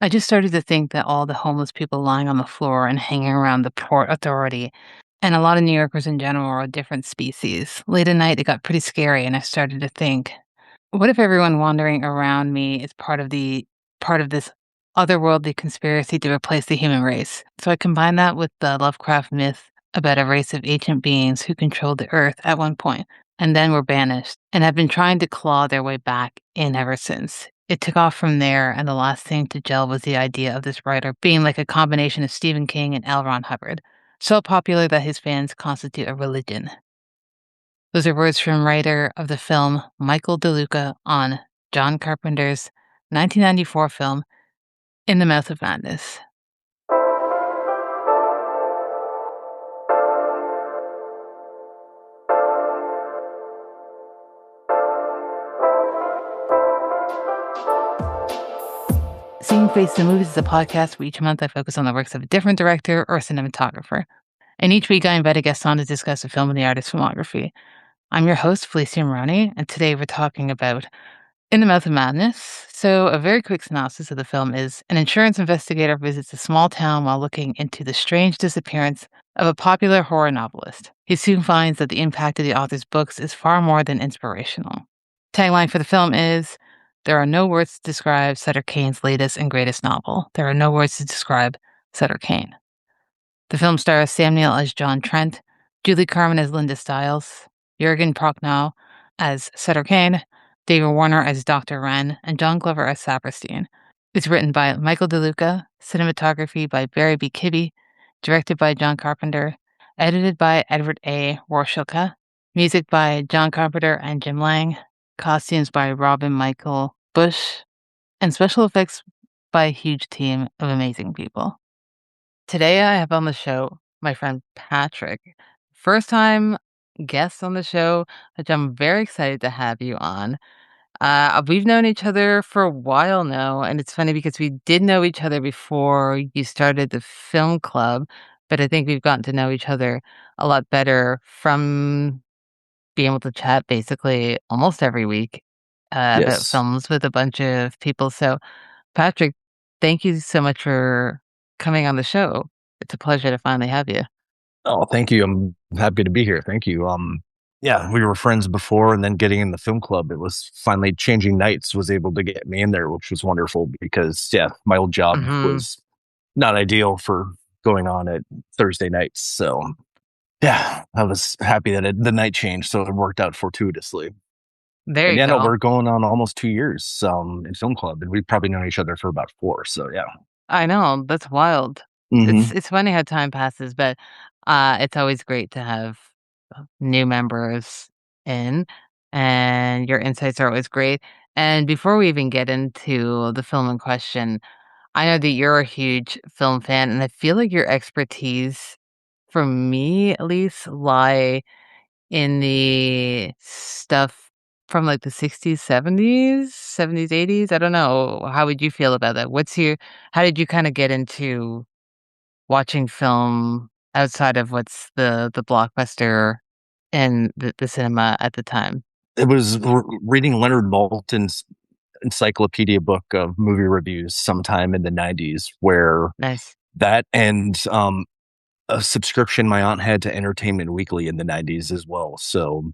I just started to think that all the homeless people lying on the floor and hanging around the Port Authority and a lot of New Yorkers in general are a different species. Late at night, it got pretty scary, and I started to think, what if everyone wandering around me is part of this otherworldly conspiracy to replace the human race? So I combined that with the Lovecraft myth about a race of ancient beings who controlled the earth at one point and then were banished and have been trying to claw their way back in ever since. It took off from there, and the last thing to gel was the idea of this writer being like a combination of Stephen King and L. Ron Hubbard, so popular that his fans constitute a religion. Those are words from writer of the film Michael DeLuca on John Carpenter's 1994 film In the Mouth of Madness. Seeing Face in Movies is a podcast where each month I focus on the works of a different director or cinematographer. And each week I invite a guest on to discuss a film and the artist's filmography. I'm your host, Felicia, and today we're talking about In the Mouth of Madness. So, a very quick synopsis of the film is an insurance investigator visits a small town while looking into the strange disappearance of a popular horror novelist. He soon finds that the impact of the author's books is far more than inspirational. Tagline for the film is, "There are no words to describe Sutter Kane's latest and greatest novel. There are no words to describe Sutter Kane." The film stars Sam Neill as John Trent, Julie Carmen as Linda Stiles, Jürgen Prochnow as Sutter Kane, David Warner as Dr. Wren, and John Glover as Saperstein. It's written by Michael DeLuca, cinematography by Barry B. Kibbe, directed by John Carpenter, edited by Edward A. Warshilka, music by John Carpenter and Jim Lang, costumes by Robin Michael Bush, and special effects by a huge team of amazing people. Today I have on the show my friend Patrick. First time guest on the show, which I'm very excited to have you on. We've known each other for a while now, and it's funny because we did know each other before you started the film club, but I think we've gotten to know each other a lot better from being able to chat basically almost every week about Yes. films with a bunch of people. So, Patrick, thank you so much for coming on the show. It's a pleasure to finally have you. Oh, thank you. I'm happy to be here. Thank you. Yeah, we were friends before, and then getting in the film club, it was finally changing nights was able to get me in there, which was wonderful because yeah, my old job Hmm. was not ideal for going on at Thursday nights. So yeah, I was happy that the night changed, so it worked out fortuitously. There And you yeah, no, go. we're going on almost 2 years in film club, and we've probably known each other for about four. So yeah. I know, that's wild. Hmm. It's funny how time passes, but, it's always great to have, new members in, and your insights are always great. And before we even get into the film in question, I know that you're a huge film fan, and I feel like your expertise, for me at least, lie in the stuff from, like, the '60s, '70s, '80s? I don't know. How would you feel about that? How did you kinda get into watching film outside of what's the blockbuster and the cinema at the time? It was reading Leonard Maltin's encyclopedia book of movie reviews sometime in the 90s, where Nice. that and a subscription my aunt had to Entertainment Weekly in the 90s as well. So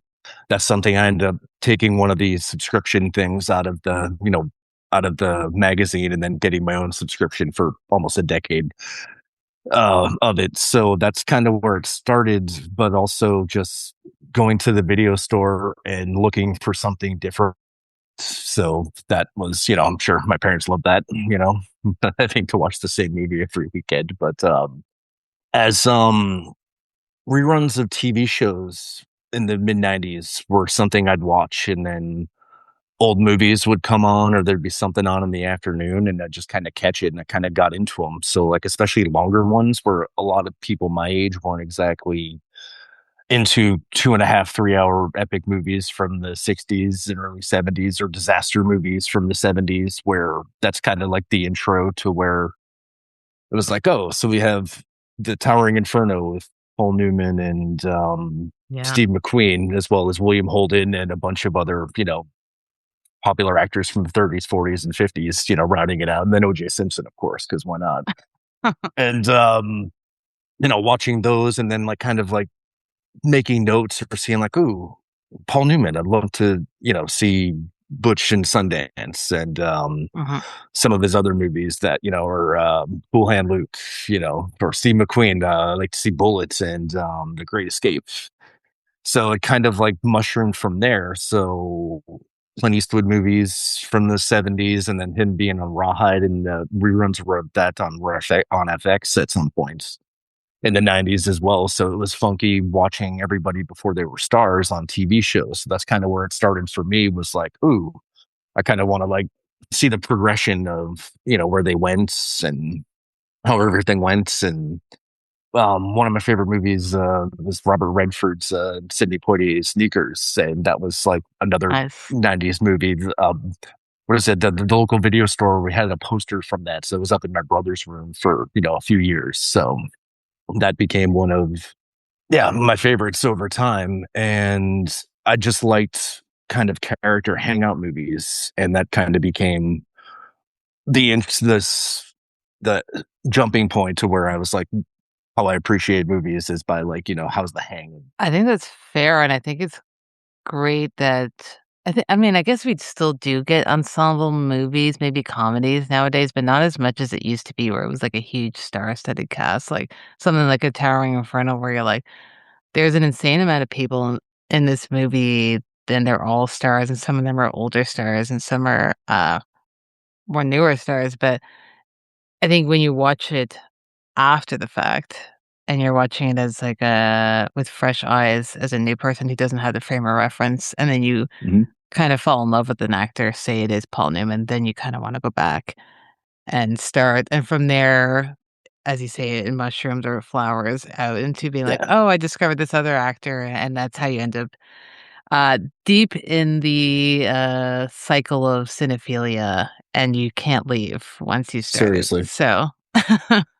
that's something I ended up taking one of these subscription things out of the magazine, and then getting my own subscription for almost a decade of it. So that's kind of where it started, but also just going to the video store and looking for something different. So that was, I'm sure my parents loved that, I think, to watch the same movie every weekend. But as reruns of TV shows in the mid 90s were something I'd watch, and then old movies would come on, or there'd be something on in the afternoon, and I'd just kind of catch it, and I kind of got into them. So like, especially longer ones where a lot of people my age weren't exactly into 2.5, 3 hour epic movies from the 60s and early 70s, or disaster movies from the 70s, where that's kind of like the intro to where it was like, oh, so we have the Towering Inferno with Paul Newman and Yeah. Steve McQueen, as well as William Holden and a bunch of other, popular actors from the 30s, 40s, and 50s, rounding it out. And then OJ Simpson, of course, because why not? And, watching those and then like kind of like making notes or seeing like, ooh, Paul Newman, I'd love to, see Butch and Sundance and Mhm. some of his other movies that, are Cool Hand Luke, or Steve McQueen. I like to see Bullets and The Great Escape. So it kind of like mushroomed from there. So Clint Eastwood movies from the 70s and then him being on Rawhide and reruns of that on FX at some points in the 90s as well. So it was funky watching everybody before they were stars on TV shows. So that's kind of where it started for me was like, ooh, I kind of want to like see the progression of, where they went and how everything went. And one of my favorite movies was Robert Redford's Sidney Poitier Sneakers. And that was like another Nice. 90s movie. What is it? The local video store, we had a poster from that. So it was up in my brother's room for, a few years. So that became one of my favorites over time. And I just liked kind of character hangout movies, and that kind of became this the jumping point to where I was like, how I appreciate movies is by like, how's the hang? I think that's fair, and I think it's great that I mean, I guess we still do get ensemble movies, maybe comedies nowadays, but not as much as it used to be where it was, like, a huge star-studded cast, like, something like a Towering Inferno where you're like, "There's an insane amount of people in this movie, and they're all stars, and some of them are older stars, and some are, more newer stars," but I think when you watch it after the fact, and you're watching it as, like, with fresh eyes as a new person who doesn't have the frame of reference, and then you Mhm. kind of fall in love with an actor, say it is Paul Newman, then you kinda wanna go back and start and from there, as you say, it mushrooms or flowers out into being like, Yeah, "Oh, I discovered this other actor," and that's how you end up, deep in the, cycle of cinephilia, and you can't leave once you started, seriously. so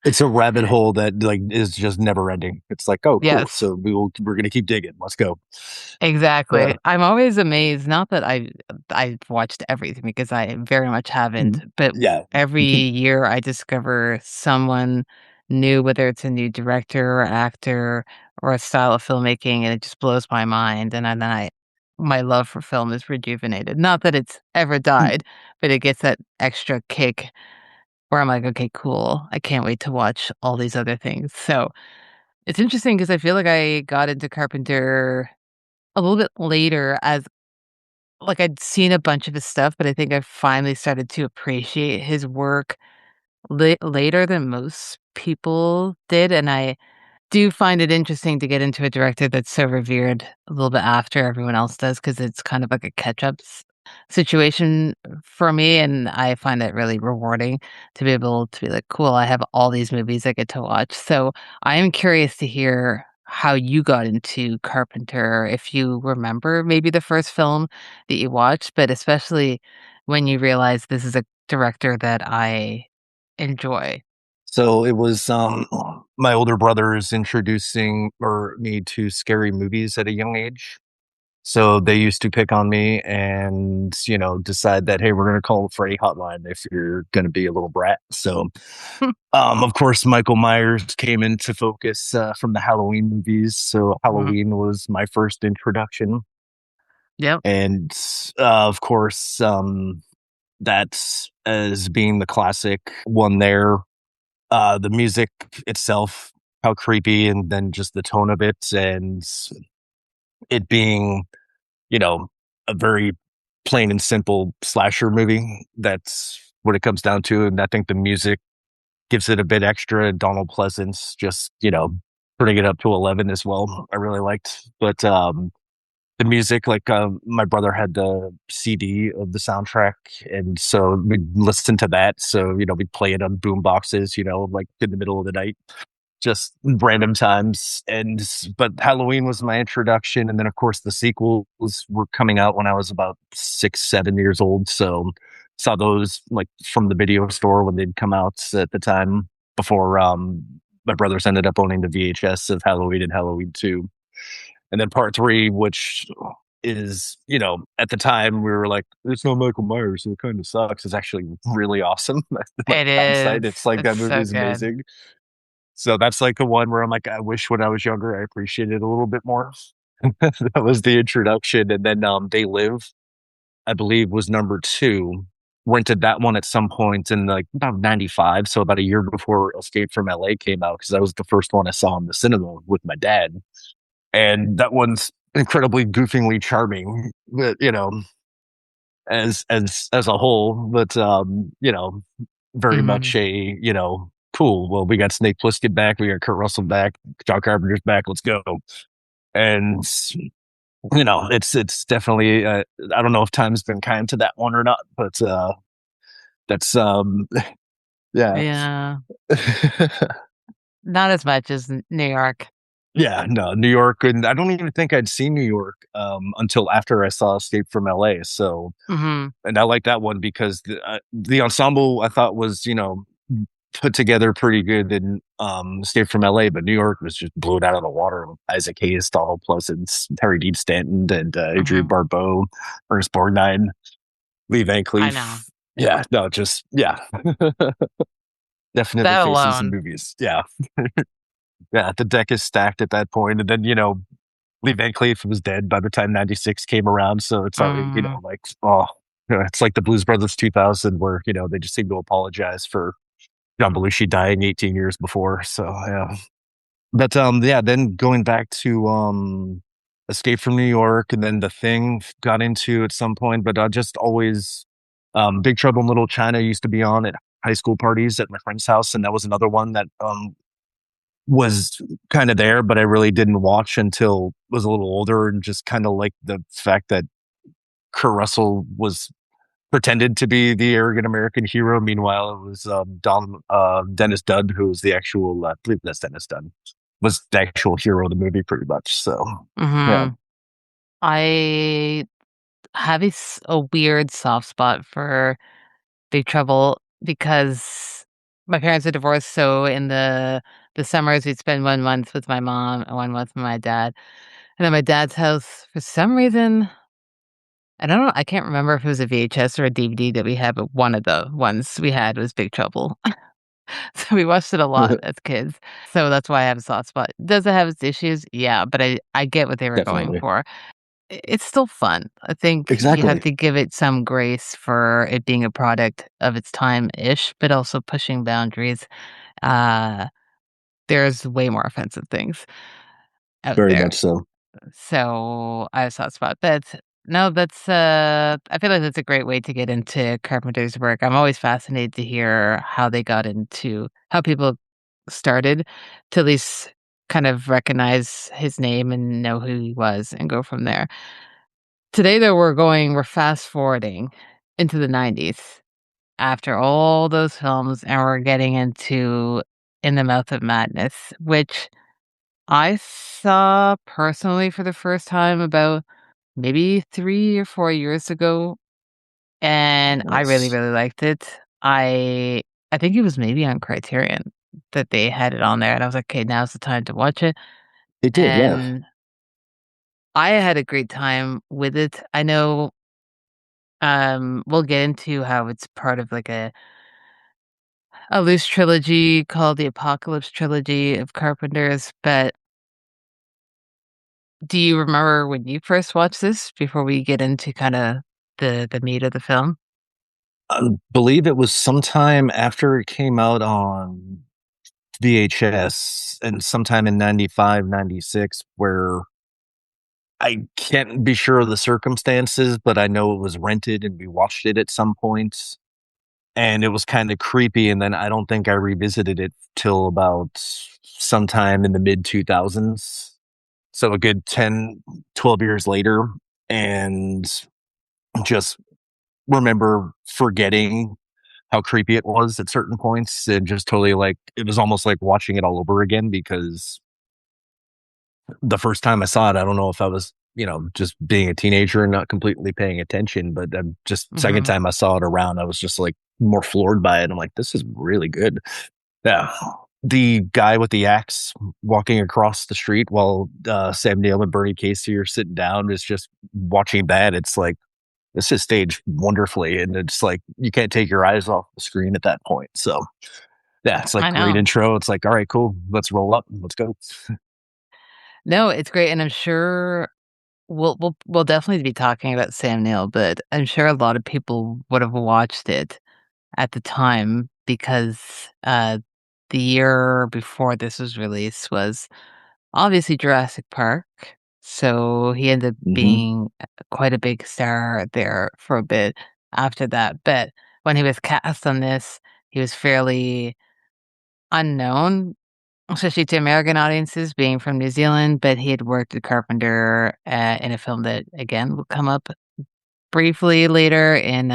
It's a rabbit hole that like is just never ending. It's like, oh, cool. Yes. So we're gonna keep digging. Let's go. Exactly. Yeah. I'm always amazed, not that I've watched everything because I very much haven't, Mhm. but Yeah. every year I discover someone new, whether it's a new director or actor or a style of filmmaking, and it just blows my mind, and then I my love for film is rejuvenated. Not that it's ever died, but it gets that extra kick where I'm like, "Okay, cool. I can't wait to watch all these other things." So, it's interesting because I feel like I got into Carpenter a little bit later as like, I'd seen a bunch of his stuff, but I think I finally started to appreciate his work later than most people did, and I do find it interesting to get into a director that's so revered a little bit after everyone else does, because it's kind of like a catch-up situation for me, and I find it really rewarding to be able to be like, "Cool, I have all these movies I get to watch." So, I am curious to hear how you got into Carpenter, if you remember maybe the first film that you watched, but especially when you realize this is a director that I enjoy. So it was my older brothers introducing or me to scary movies at a young age. So they used to pick on me and, decide that, hey, we're going to call the Freddy hotline if you're going to be a little brat. So, of course, Michael Myers came into focus from the Halloween movies. So Mhm. Halloween was my first introduction. Yep. And of course, that's as being the classic one there. The music itself, how creepy, and then just the tone of it, and it being, you know, a very plain and simple slasher movie. That's what it comes down to. And I think the music gives it a bit extra. Donald Pleasance just, putting it up to 11 as well. I really liked, but the music, like my brother had the CD of the soundtrack, and so we'd listen to that. So we'd play it on boom boxes, like in the middle of the night, just random times. And but Halloween was my introduction, and then of course the sequels were coming out when I was about 6, 7 years old. So saw those like from the video store when they'd come out at the time before my brothers ended up owning the VHS of Halloween and Halloween 2. And then part three, which is, at the time we were like, "There's no Michael Myers, so it kind of sucks." It's actually really awesome. Like It hindsight, is. it's like It's that movie so is good. amazing. So that's like the one where I'm like, I wish when I was younger I appreciated it a little bit more. That was the introduction, and then They Live, I believe, was number two. Rented that one at some point in like about 95, so about a year before Escape from LA came out, because that was the first one I saw in the cinema with my dad. And that one's incredibly goofingly charming, but as a whole, but very much Mhm. cool. Well, we got Snake Plissken back, we got Kurt Russell back, John Carpenter's back, let's go. And it's definitely I don't know if time's been kind to that one or not, but that's yeah. Yeah. Not as much as New York. Yeah, no, New York, and I don't even think I'd seen New York until after I saw Escape from LA. So, Mhm. and I like that one because the ensemble I thought was, put together pretty good in Escape from LA, but New York was just blown out of the water with Isaac Hayes, Donald Pleasance, Harry Dean Stanton, and Adrienne Mhm. Barbeau, Ernest Borgnine, Lee Van I know. Cleef. Yeah, no, just yeah, definitely That faces in alone. movies. Yeah, yeah, the deck is stacked at that point, and then Lee Van Cleef was dead by the time '96 came around, so it's Mhm. like oh, it's like the Blues Brothers 2000, where they just seem to apologize for John Belushi dying 18 years before. So yeah, but yeah, then going back to Escape from New York, and then The Thing got into at some point, but I just always Big Trouble in Little China used to be on at high school parties at my friend's house, and that was another one that was kind of there, but I really didn't watch until I was a little older, and just kind of like the fact that Kurt Russell was pretended to be the arrogant American hero. Meanwhile, it was Dennis Dunn who was the actual, I believe that's Dennis Dunn, was the actual hero of the movie pretty much. So, yeah. Mhm. I have a weird soft spot for Big Trouble because my parents are divorced, so in the summers, we'd spend 1 month with my mom and 1 month with my dad. And at my dad's house, for some reason, I don't know, I can't remember if it was a VHS or a DVD that we had, but one of the ones we had was Big Trouble. So we watched it a lot as kids. So that's why I have a soft spot. Does it have its issues? Yeah, but I get what they were going Definitely. for. It's still fun. I think you have Exactly. to give it some grace for it being a product of its time-ish, but also pushing boundaries. Uh, there's way more offensive things out Very there. much so. So I have a soft spot. But no, that's I feel like that's a great way to get into Carpenter's work. I'm always fascinated to hear how they got into how people started to at least kind of recognize his name and know who he was and go from there. Today, though, we're fast forwarding into the 90s after all those films, and we're getting into In the Mouth of Madness, which I saw personally for the first time about maybe 3 or 4 years ago, and I really, Nice. really liked it. I think it was maybe on Criterion that they had it on there, and I was like, "Okay, now's the time to watch it," It did, yeah. and I had a great time with it. I know, we'll get into how it's part of, like, a loose trilogy called the Apocalypse Trilogy of Carpenter's, but do you remember when you first watched this before we get into kinda the meat of the film? I believe it was sometime after it came out on VHS, and sometime in '95, '96, where I can't be sure of the circumstances, but I know it was rented and we watched it at some point, and it was kind of creepy. And then I don't think I revisited it till about sometime in the mid 2000s. So a good 10, 12 years later. And just remember forgetting how creepy it was at certain points, and just totally like it was almost like watching it all over again, because the first time I saw it, I don't know if I was, just being a teenager and not completely paying attention, but just second Mhm. time I saw it around, I was just like more floored by it. I'm like, this is really good. Yeah. the guy with the axe walking across the street while Sam Neill and Bernie Casey are sitting down is just watching that. It's like this is staged wonderfully, and it's like you can't take your eyes off the screen at that point. So yeah, it's like I great know. intro. It's like, all right, cool, let's roll up, let's go. No, it's great, and I'm sure we'll definitely be talking about Sam Neill, but I'm sure a lot of people would have watched it at the time because, the year before this was released was obviously Jurassic Park, so he ended up Hmm. being quite a big star there for a bit after that, but when he was cast on this, he was fairly unknown, especially to American audiences being from New Zealand, but he had worked with Carpenter, in a film that, again, will come up briefly later in,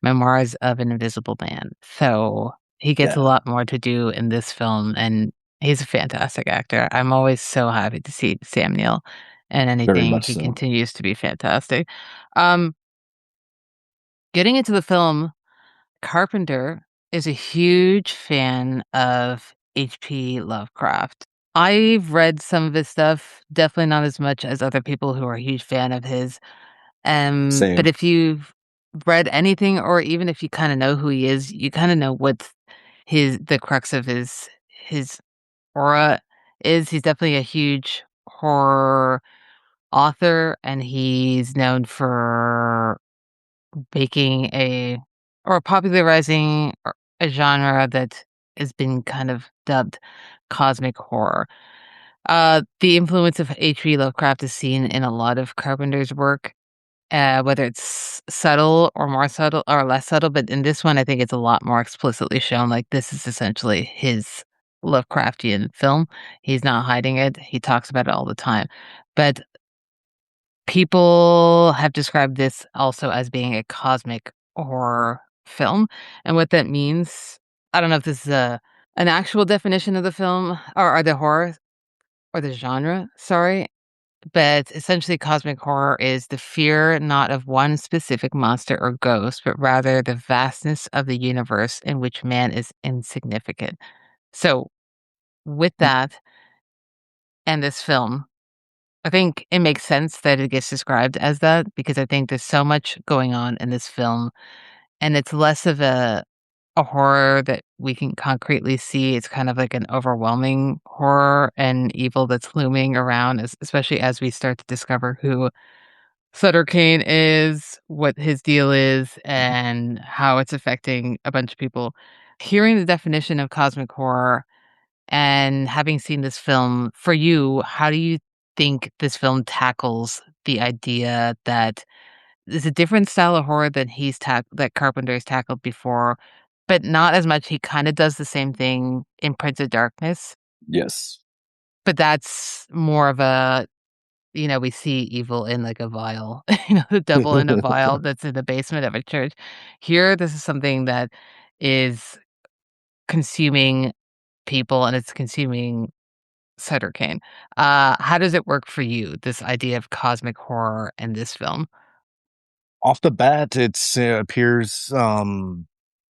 Memoirs of an Invisible Man. So, he gets a Yeah, lot more to do in this film, and he's a fantastic actor. I'm always so happy to see Sam Neill in very anything. much He so. continues to be fantastic. Um, Getting into the film, Carpenter is a huge fan of H.P. Lovecraft. I've read some of his stuff, definitely not as much as other people who are a huge fan of his. But Same. if you've read anything or even if you kinda know who he is, you kinda know what the crux of his aura is. He's definitely a huge horror author, and he's known for making or popularizing a genre that has been kind of dubbed cosmic horror. The influence of H.P. Lovecraft is seen in a lot of Carpenter's work, whether it's subtle or more subtle or less subtle, but in this one, I think it's a lot more explicitly shown, like, this is essentially his Lovecraftian film. He's not hiding it, he talks about it all the time. But people have described this also as being a cosmic horror film, and what that means I don't know if this is an actual definition of the film or the horror or the genre, sorry, but essentially, cosmic horror is the fear not of one specific monster or ghost, but rather the vastness of the universe in which man is insignificant. So, with that and this film, I think it makes sense that it gets described as that because I think there's so much going on in this film, and it's less of a horror that we can concretely see. It's kind of like an overwhelming horror and evil that's looming around, especially as we start to discover who Sutter Kane is, what his deal is, and how it's affecting a bunch of people. Hearing the definition of cosmic horror and having seen this film, for you, how do you think this film tackles the idea that there's a different style of horror than that Carpenter's tackled before, but not as much. He kind of does the same thing in Prince of Darkness, Yes. but that's more of we see evil in like a vial, the devil in a vial that's in the basement of a church. Here, this is something that is consuming people and it's consuming Sutter Kane. How does it work for you, this idea of cosmic horror in this film? Off the bat, appears.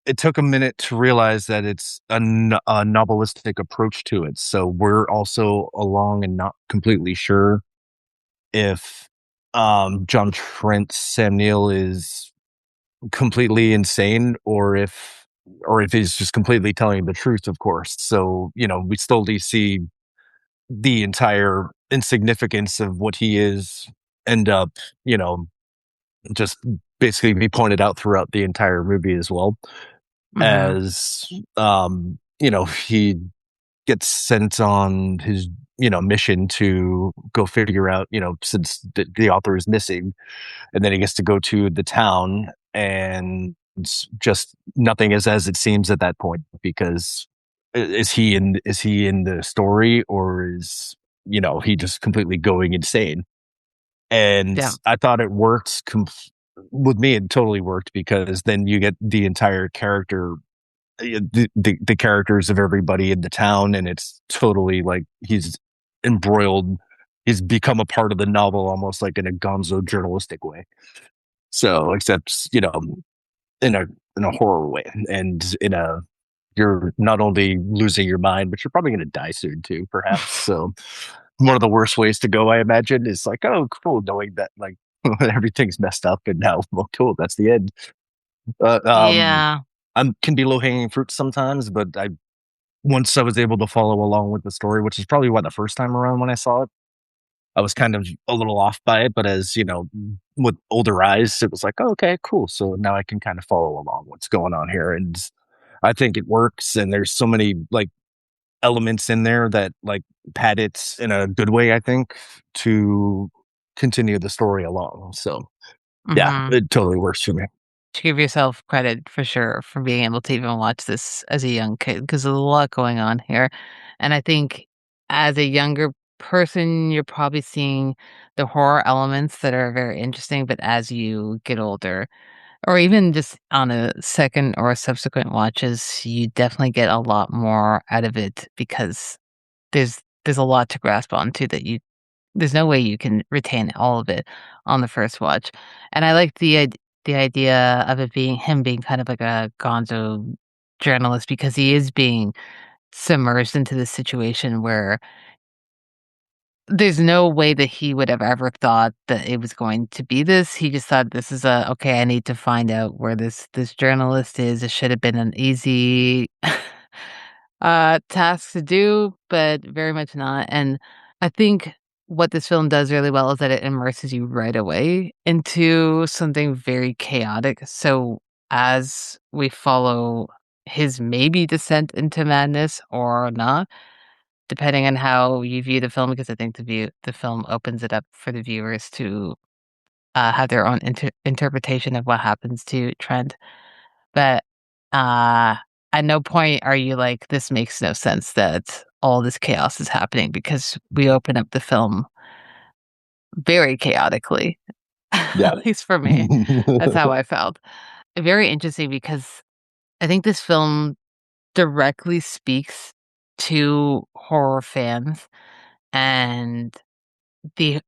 It took a minute to realize that it's a novelistic approach to it. So we're also along and not completely sure if John Trent Sam Neill is completely insane or if he's just completely telling the truth, of course. So, we still do see the entire insignificance of what he is end up, you know, just basically be pointed out throughout the entire movie as well Mhm. as he gets sent on his mission to go figure out, since the author is missing, and then he gets to go to the town, and it's just nothing is as it seems at that point, because is he in the story, or is he just completely going insane? And Yeah. I thought it worked with me. It totally worked, because then you get the entire character, the characters of everybody in the town, and it's totally like he's embroiled. He's become a part of the novel, almost like in a gonzo journalistic way. So, except in a in a horror way, and in a you're not only losing your mind, but you're probably going to die soon too, perhaps. So one of the worst ways to go, I imagine, is like, oh, cool, knowing that like everything's messed up and now, well, cool, that's the end. Uh, um, Yeah. can be low hanging fruit sometimes, but I once I was able to follow along with the story, which is probably why the first time around when I saw it, I was kind of a little off by it. But as you know, with older eyes, it was like, oh, okay, cool. So now I can kind of follow along what's going on here, and I think it works. And there's so many like elements in there that like pad it in a good way. I think to continue the story along. So yeah, Mhm. it totally works for me. To give yourself credit for sure for being able to even watch this as a young kid because there's a lot going on here. And I think as a younger person, you're probably seeing the horror elements that are very interesting, but as you get older, or even just on a second or subsequent watches, you definitely get a lot more out of it because there's a lot to grasp onto that you there's no way you can retain all of it on the first watch, and I like the idea of it being him being kind of like a gonzo journalist because he is being submerged into this situation where there's no way that he would have ever thought that it was going to be this. He just thought this is a, "Okay, I need to find out where this journalist is." It should have been an easy, task to do, but very much not, and I think what this film does really well is that it immerses you right away into something very chaotic, so as we follow his maybe descent into madness or not, depending on how you view the film, because I think the film opens it up for the viewers to, have their own interpretation of what happens to Trent, but, uh, at no point are you like, "This makes no sense that all this chaos is happening," because we open up the film very chaotically, Yeah. at least for me. That's how I felt. Very interesting because I think this film directly speaks to horror fans and the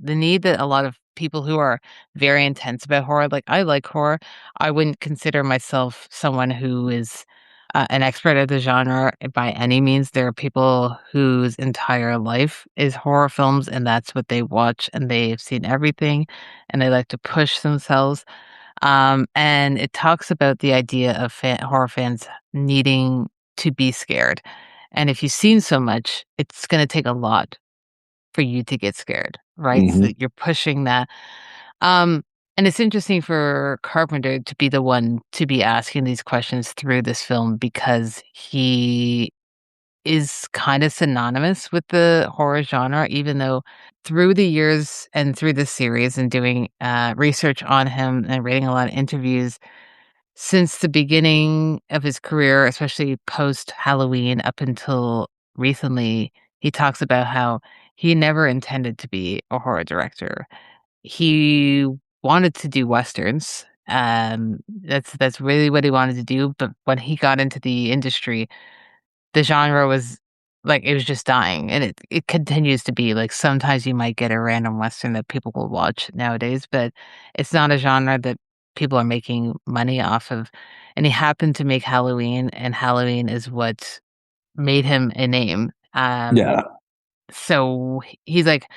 need that a lot of people who are very intense about horror I like horror. I wouldn't consider myself someone who is, an expert at the genre by any means. There are people whose entire life is horror films, and that's what they watch, and they've seen everything, and they like to push themselves. And it talks about the idea of horror fans needing to be scared, and if you've seen so much, it's gonna take a lot for you to get scared, right? So Hmm. that you're pushing that. Um, and it's interesting for Carpenter to be the one to be asking these questions through this film because he is kind of synonymous with the horror genre, even though through the years and through the series and doing research on him and reading a lot of interviews since the beginning of his career, especially post Halloween up until recently, he talks about how he never intended to be a horror director. He wanted to do westerns. That's really what he wanted to do, but when he got into the industry, the genre was like, it was just dying, and it continues to be, like, sometimes you might get a random Western that people will watch nowadays, but it's not a genre that people are making money off of, and he happened to make Halloween, and Halloween is what made him a name, Yeah. so he's like,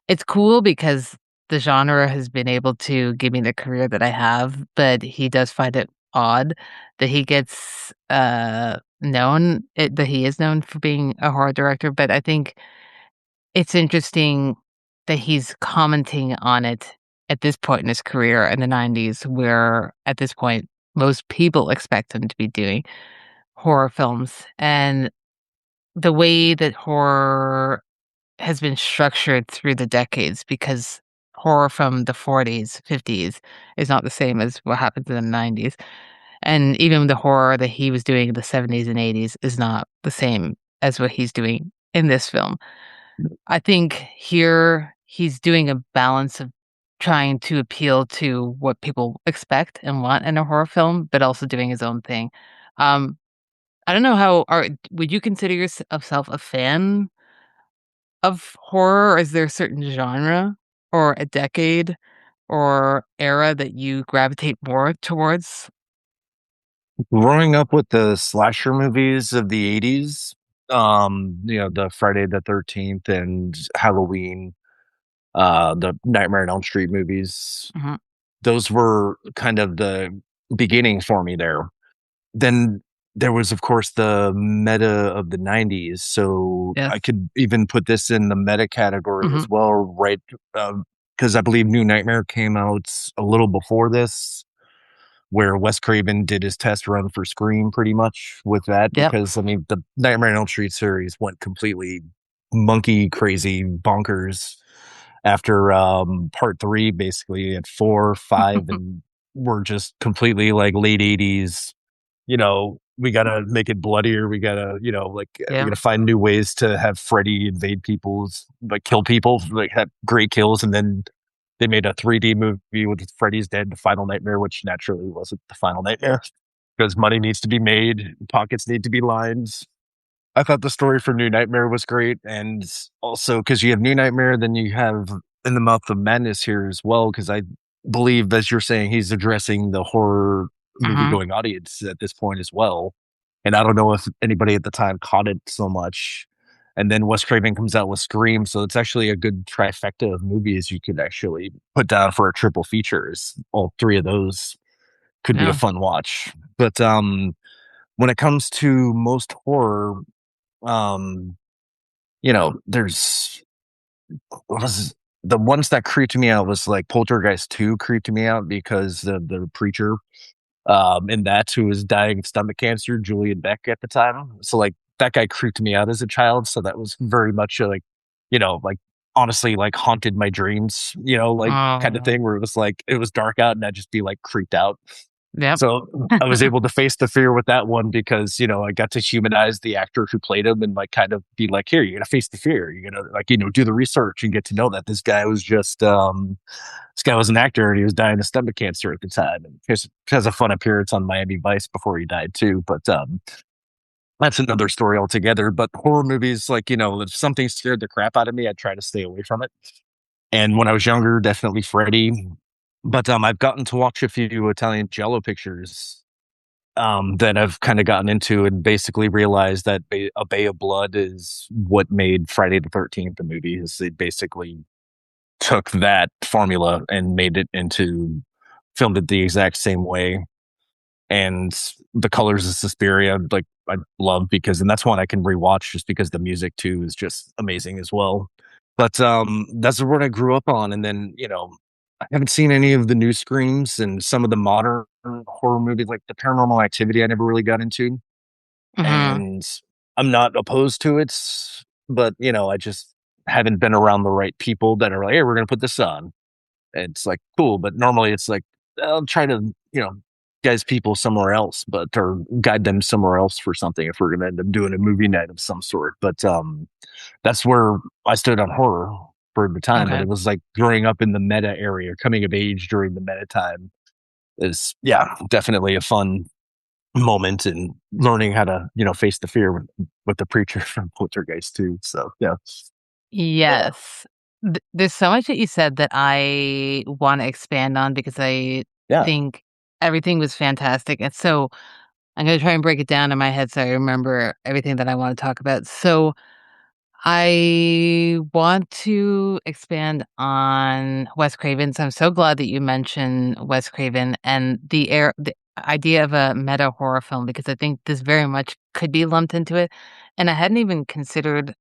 "It's cool because the genre has been able to give me the career that I have," but he does find it odd that he gets, that he is known for being a horror director, but I think it's interesting that he's commenting on it at this point in his career in the '90s, where at this point, most people expect him to be doing horror films, and the way that horror has been structured through the decades because horror from the '40s, '50s is not the same as what happens in the '90s, and even the horror that he was doing in the '70s and '80s is not the same as what he's doing in this film. I think here he's doing a balance of trying to appeal to what people expect and want in a horror film, but also doing his own thing. Um, I don't know how would you consider yourself a fan of horror, or is there a certain genre or a decade or era that you gravitate more towards? Growing up with the slasher movies of the 80s, the Friday the 13th and Halloween, the Nightmare on Elm Street movies, Mhm. those were kind of the beginning for me there. Then there was, of course, the meta of the 90s. So I Yes. could even put this in the meta category Mhm. as well, right? Because I believe New Nightmare came out a little before this, where Wes Craven did his test run for Scream pretty much with that. Yep. Because, I mean, the Nightmare on Elm Street series went completely monkey crazy bonkers after part three, basically at four, five, and we're just completely like late 80s, we gotta make it bloodier. We gotta, we Yeah. gotta find new ways to have Freddy invade people's, like kill people, like have great kills. And then they made a 3D movie with Freddy's Dead, The Final Nightmare, which naturally wasn't the Final Nightmare because money needs to be made, pockets need to be lined. I thought the story for New Nightmare was great, and also because you have New Nightmare, then you have In the Mouth of Madness here as well. Because I believe, as you're saying, he's addressing the horror movie Mhm. going audience at this point as well. And I don't know if anybody at the time caught it so much. And then Wes Craven comes out with Scream, so it's actually a good trifecta of movies you could actually put down for a triple features. All three of those could be a Yeah. fun watch. But when it comes to most horror, um, there's what was the ones that creeped me out was like Poltergeist 2 creeped me out because the preacher in that who was dying of stomach cancer, Julian Beck at the time. So like that guy creeped me out as a child. So that was very much like, like honestly like haunted my dreams, like kind of Oh. thing where it was like it was dark out and I'd just be like creeped out. Yep. So I was able to face the fear with that one because, I got to humanize the actor who played him and like kind of be like, here, you're gonna face the fear. You're gonna like, do the research and get to know that this guy was an actor and he was dying of stomach cancer at the time. And he has a fun appearance on Miami Vice before he died too. But that's another story altogether. But horror movies, like, if something scared the crap out of me, I'd try to stay away from it. And when I was younger, definitely Freddy. But I've gotten to watch a few Italian Jello pictures that I've kind of gotten into and basically realized that A Bay of Blood is what made Friday the 13th the movie. Is they basically took that formula and made it into filmed it the exact same way. And the colors of Suspiria, like I love because, and that's one I can rewatch just because the music too is just amazing as well. But that's what I grew up on. And then, I haven't seen any of the new Screams and some of the modern horror movies like the Paranormal Activity I never really got into. Mhm. And I'm not opposed to it, but I just haven't been around the right people that are like, hey, we're gonna put this on. And it's like cool, but normally it's like I'll try to, guys people somewhere else, but or guide them somewhere else for something if we're gonna end up doing a movie night of some sort. But that's where I stood on horror for the time. But Okay. it was like growing up in the meta area, coming of age during the meta time is yeah, definitely a fun moment and learning how to, face the fear with the preacher from Poltergeist too. So yeah. Yeah. Yes. There's so much that you said that I wanna expand on because I Yeah. think everything was fantastic, and so I'm gonna try and break it down in my head so I remember everything that I wanna talk about. So I want to expand on Wes Craven, so I'm so glad that you mentioned Wes Craven and the idea of a meta horror film because I think this very much could be lumped into it, and I hadn't even considered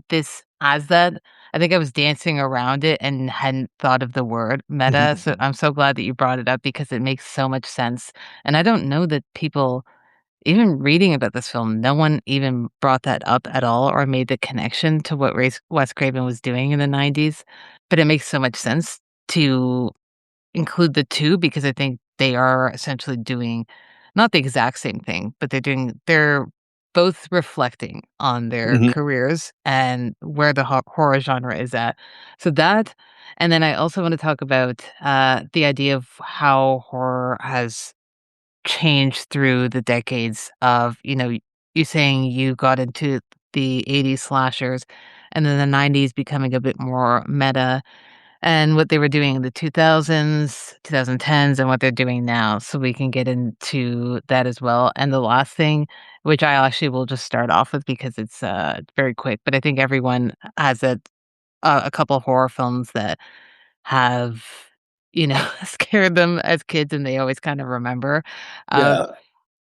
this as that. I think I was dancing around it and hadn't thought of the word meta, so I'm so glad that you brought it up because it makes so much sense, and I don't know that people even reading about this film, no one even brought that up at all or made the connection to what Wes Craven was doing in the '90s, but it makes so much sense to include the 2 because I think they are essentially doing not the exact same thing, but they're both reflecting on their Mhm. careers and where the horror genre is at. So that and then I also wanna talk about, the idea of how horror has changed through the decades of, you saying you got into the '80s slashers and then the '90s becoming a bit more meta. and what they were doing in the 2000s, 2010s, and what they're doing now. So we can get into that as well. And the last thing, which I actually will just start off with because it's very quick, but I think everyone has a couple horror films that have, scared them as kids and they always kind of remember. Uh, Yeah.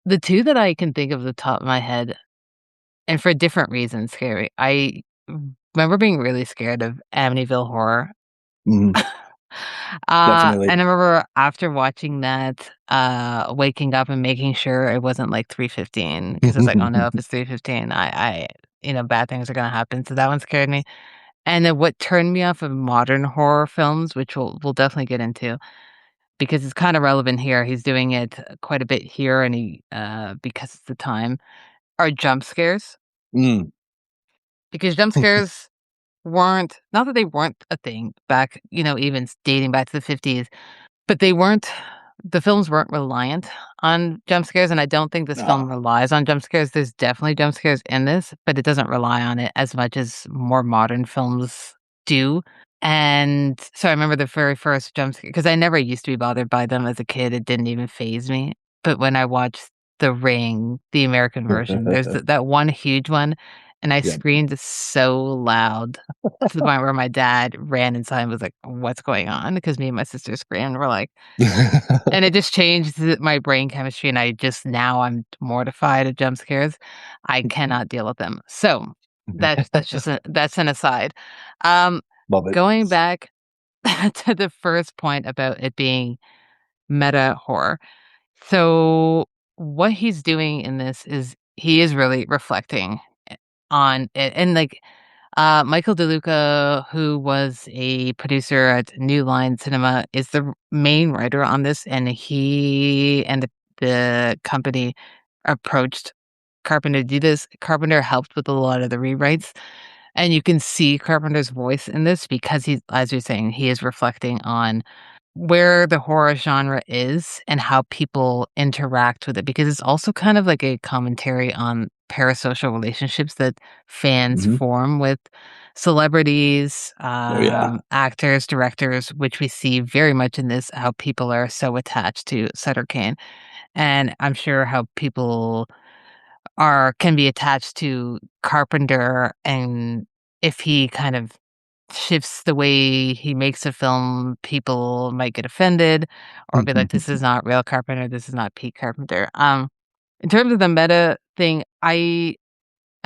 the two that I can think of the top of my head, and for different reasons, scary. I remember being really scared of Amityville Horror. Mhm. Definitely. And I remember after watching that, waking up and making sure it wasn't like 3:15 because it's like, "Oh, no, if it's 3:15, bad things are gonna happen." So that one scared me. And then what turned me off of modern horror films, which we'll definitely get into, because it's kinda relevant here, he's doing it quite a bit here and because it's the time, are jump scares. Mm. Because jump scares weren't not that they weren't a thing back, even dating back to the '50s, but the films weren't reliant on jump scares, and I don't think this film Ah, relies on jump scares. There's definitely jump scares in this, but it doesn't rely on it as much as more modern films do. And so I remember the very first jump scare because I never used to be bothered by them as a kid. It didn't even phase me. But when I watched The Ring, the American version, there's that one huge one, and I yeah. screamed so loud to the point where my dad ran inside and was like, "What's going on?" Because me and my sister screamed. We're like, and it just changed my brain chemistry, and I'm mortified of jump scares. I cannot deal with them. So, that's an aside. Um, Love it. Going back to the first point about it being meta horror. So, what he's doing in this is he is really reflecting on it, and, like, Michael DeLuca, who was a producer at New Line Cinema, is the main writer on this, and he and the company approached Carpenter to do this. Carpenter helped with a lot of the rewrites, and you can see Carpenter's voice in this because he's, as you're saying, he is reflecting on where the horror genre is and how people interact with it, because it's also kind of like a commentary on parasocial relationships that fans Mhm. form with celebrities, Oh, yeah. actors, directors, which we see very much in this, how people are so attached to Sutter Kane. And I'm sure how people can be attached to Carpenter, and if he kind of shifts the way he makes a film, people might get offended or be like, "This is not real Carpenter, this is not Pete Carpenter." In terms of the meta thing, I'm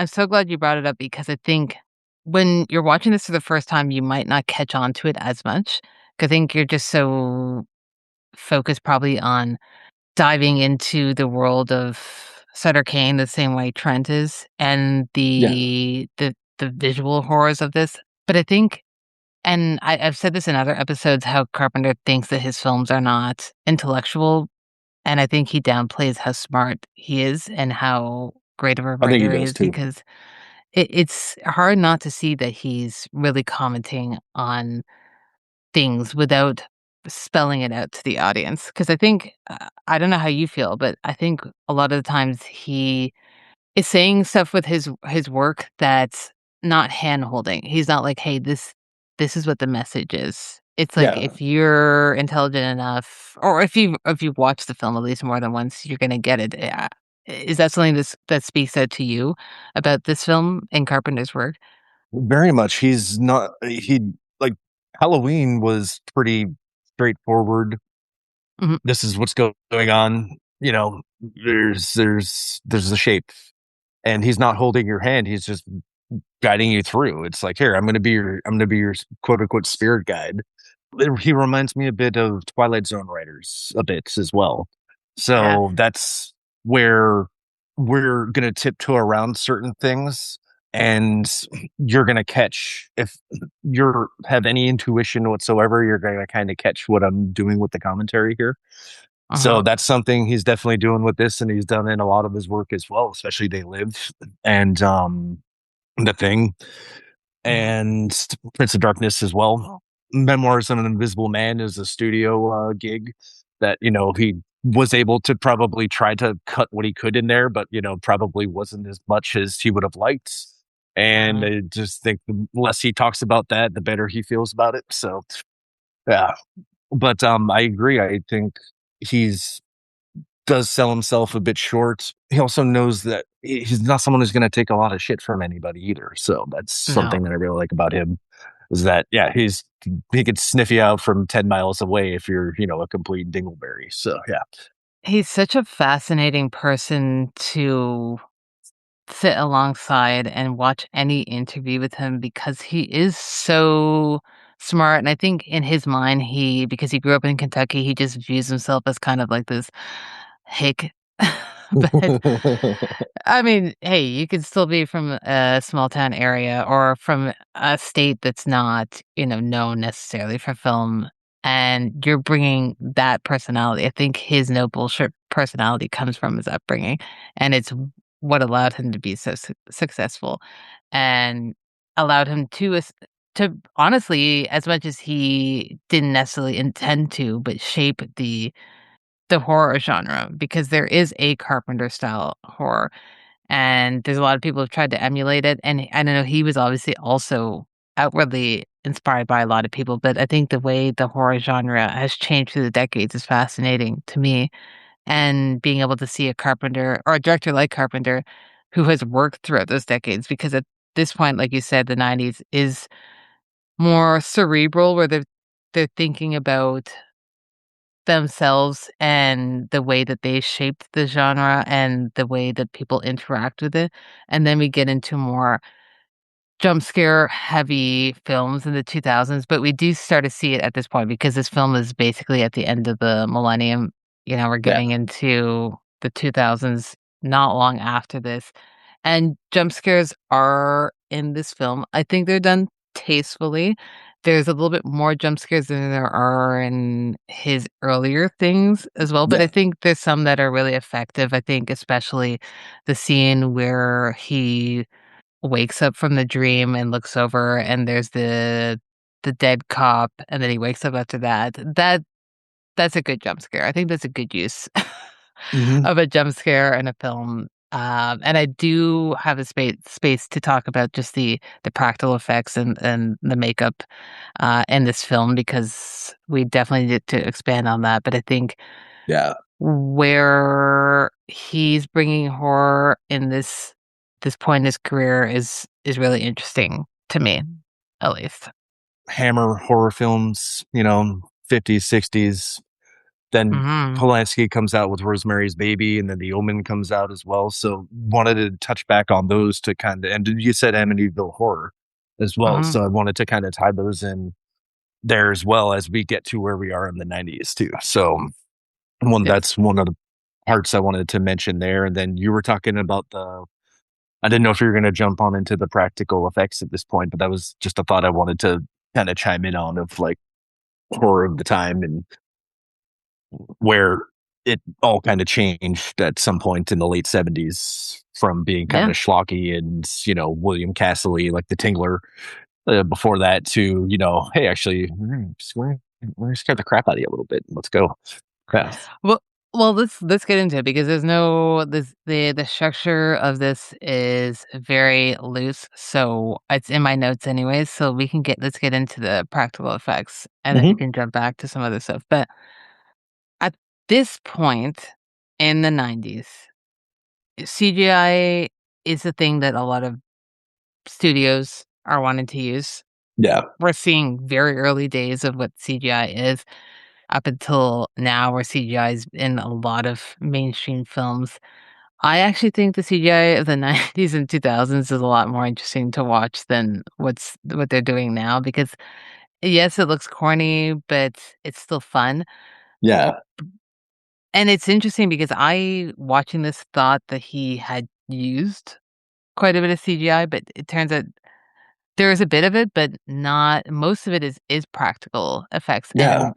so glad you brought it up because I think when you're watching this for the first time, you might not catch on to it as much, 'cause I think you're just so focused probably on diving into the world of Sutter Kane the same way Trent is, and Yeah. the visual horrors of this. But I think, and I've said this in other episodes, how Carpenter thinks that his films are not intellectual, and I think he downplays how smart he is and how great of a I think he writer he does is, too. because it's hard not to see that he's really commenting on things without spelling it out to the audience. Because I think, I don't know how you feel, but I think a lot of the times he is saying stuff with his work that's not hand-holding. He's not like, "Hey, this is what the message is." It's like, Yeah. if you're intelligent enough, or if you watch the film at least more than once, you're gonna get it. Is that something that speaks out to you about this film and Carpenter's work? Very much. He's not he like, Halloween was pretty straightforward. Mhm. This is what's going on, there's a shape, and he's not holding your hand, he's just guiding you through. It's like, "Here, I'm gonna be your quote unquote spirit guide." He reminds me a bit of Twilight Zone writers a bit as well. Yeah. So that's where we're gonna tiptoe around certain things, and you're gonna catch, if you have any intuition whatsoever, you're gonna kind of catch what I'm doing with the commentary here. Uh-huh. So that's something he's definitely doing with this, and he's done in a lot of his work as well, especially They Live and The Thing Mhm. and Prince of Darkness as well. Memoirs of an Invisible Man is a studio gig that, he was able to probably try to cut what he could in there, but, probably wasn't as much as he would have liked. And Uh, I just think the less he talks about that, the better he feels about it. So, Yeah. But I agree. I think he's does sell himself a bit short. He also knows that he's not someone who's going to take a lot of shit from anybody either. So that's No. something that I really like about him is that yeah, he could sniff you out from 10 miles away if you're, a complete dingleberry. So yeah. He's such a fascinating person to sit alongside and watch any interview with him because he is so smart. And I think in his mind, because he grew up in Kentucky, he just views himself as kind of like this hick. But I mean, hey, you could still be from a small town area or from a state that's not, known necessarily for film, and you're bringing that personality. I think his no bullshit personality comes from his upbringing, and it's what allowed him to be so successful, and allowed him to honestly, as much as he didn't necessarily intend to, but shape the horror genre because there is a Carpenter style horror, and there's a lot of people who've tried to emulate it, and I don't know, he was obviously also outwardly inspired by a lot of people, but I think the way the horror genre has changed through the decades is fascinating to me, and being able to see a Carpenter or a director like Carpenter who has worked throughout those decades because at this point, like you said, the '90s is more cerebral where they're thinking about themselves and the way that they shaped the genre and the way that people interact with it. And then we get into more jump scare heavy films in the 2000s, but we do start to see it at this point because this film is basically at the end of the millennium. We're Yeah. getting into the 2000s not long after this. And jump scares are in this film. I think they're done tastefully. There's a little bit more jump scares than there are in his earlier things as well, but I Yeah. think there's some that are really effective. I think especially the scene where he wakes up from the dream and looks over and there's the dead cop and then he wakes up after that. That's a good jump scare. I think that's a good use Hmm. of a jump scare in a film. And I do have a space to talk about just the practical effects and the makeup in this film because we definitely need to expand on that. But I think Yeah. where he's bringing horror in this point in his career is really interesting to me, at least. Hammer horror films, 50s, 60s. Then Mhm, Polanski comes out with Rosemary's Baby, and then The Omen comes out as well. So wanted to touch back on those to kind of, and you said Amityville Horror as well. mhm, So I wanted to kind of tie those in there as well as we get to where we are in the 90s too. So yes. that's one of the parts I wanted to mention there. And then you were talking about I didn't know if you were going to jump on into the practical effects at this point, but that was just a thought I wanted to kind of chime in on of like horror of the time and where it all kind of changed at some point in the late 70s from being kind Yeah. of schlocky and, William Castle-y, like the Tingler, before that to, hey, actually, we're scare the crap out of you a little bit. Let's go. Yeah. Well let's get into it because there's no this the structure of this is very loose, so it's in my notes anyways, so let's get into the practical effects, and then we Hmm. can jump back to some other stuff, but at this point in the '90s, CGI is the thing that a lot of studios are wanting to use. Yeah. We're seeing very early days of what CGI is up until now where CGI is in a lot of mainstream films. I actually think the CGI of the '90s and 2000s is a lot more interesting to watch than what they're doing now because, yes, it looks corny, but it's still fun. Yeah. And it's interesting because I, watching this, thought that he had used quite a bit of CGI, but it turns out there is a bit of it, but not most of it is practical effects, Yeah.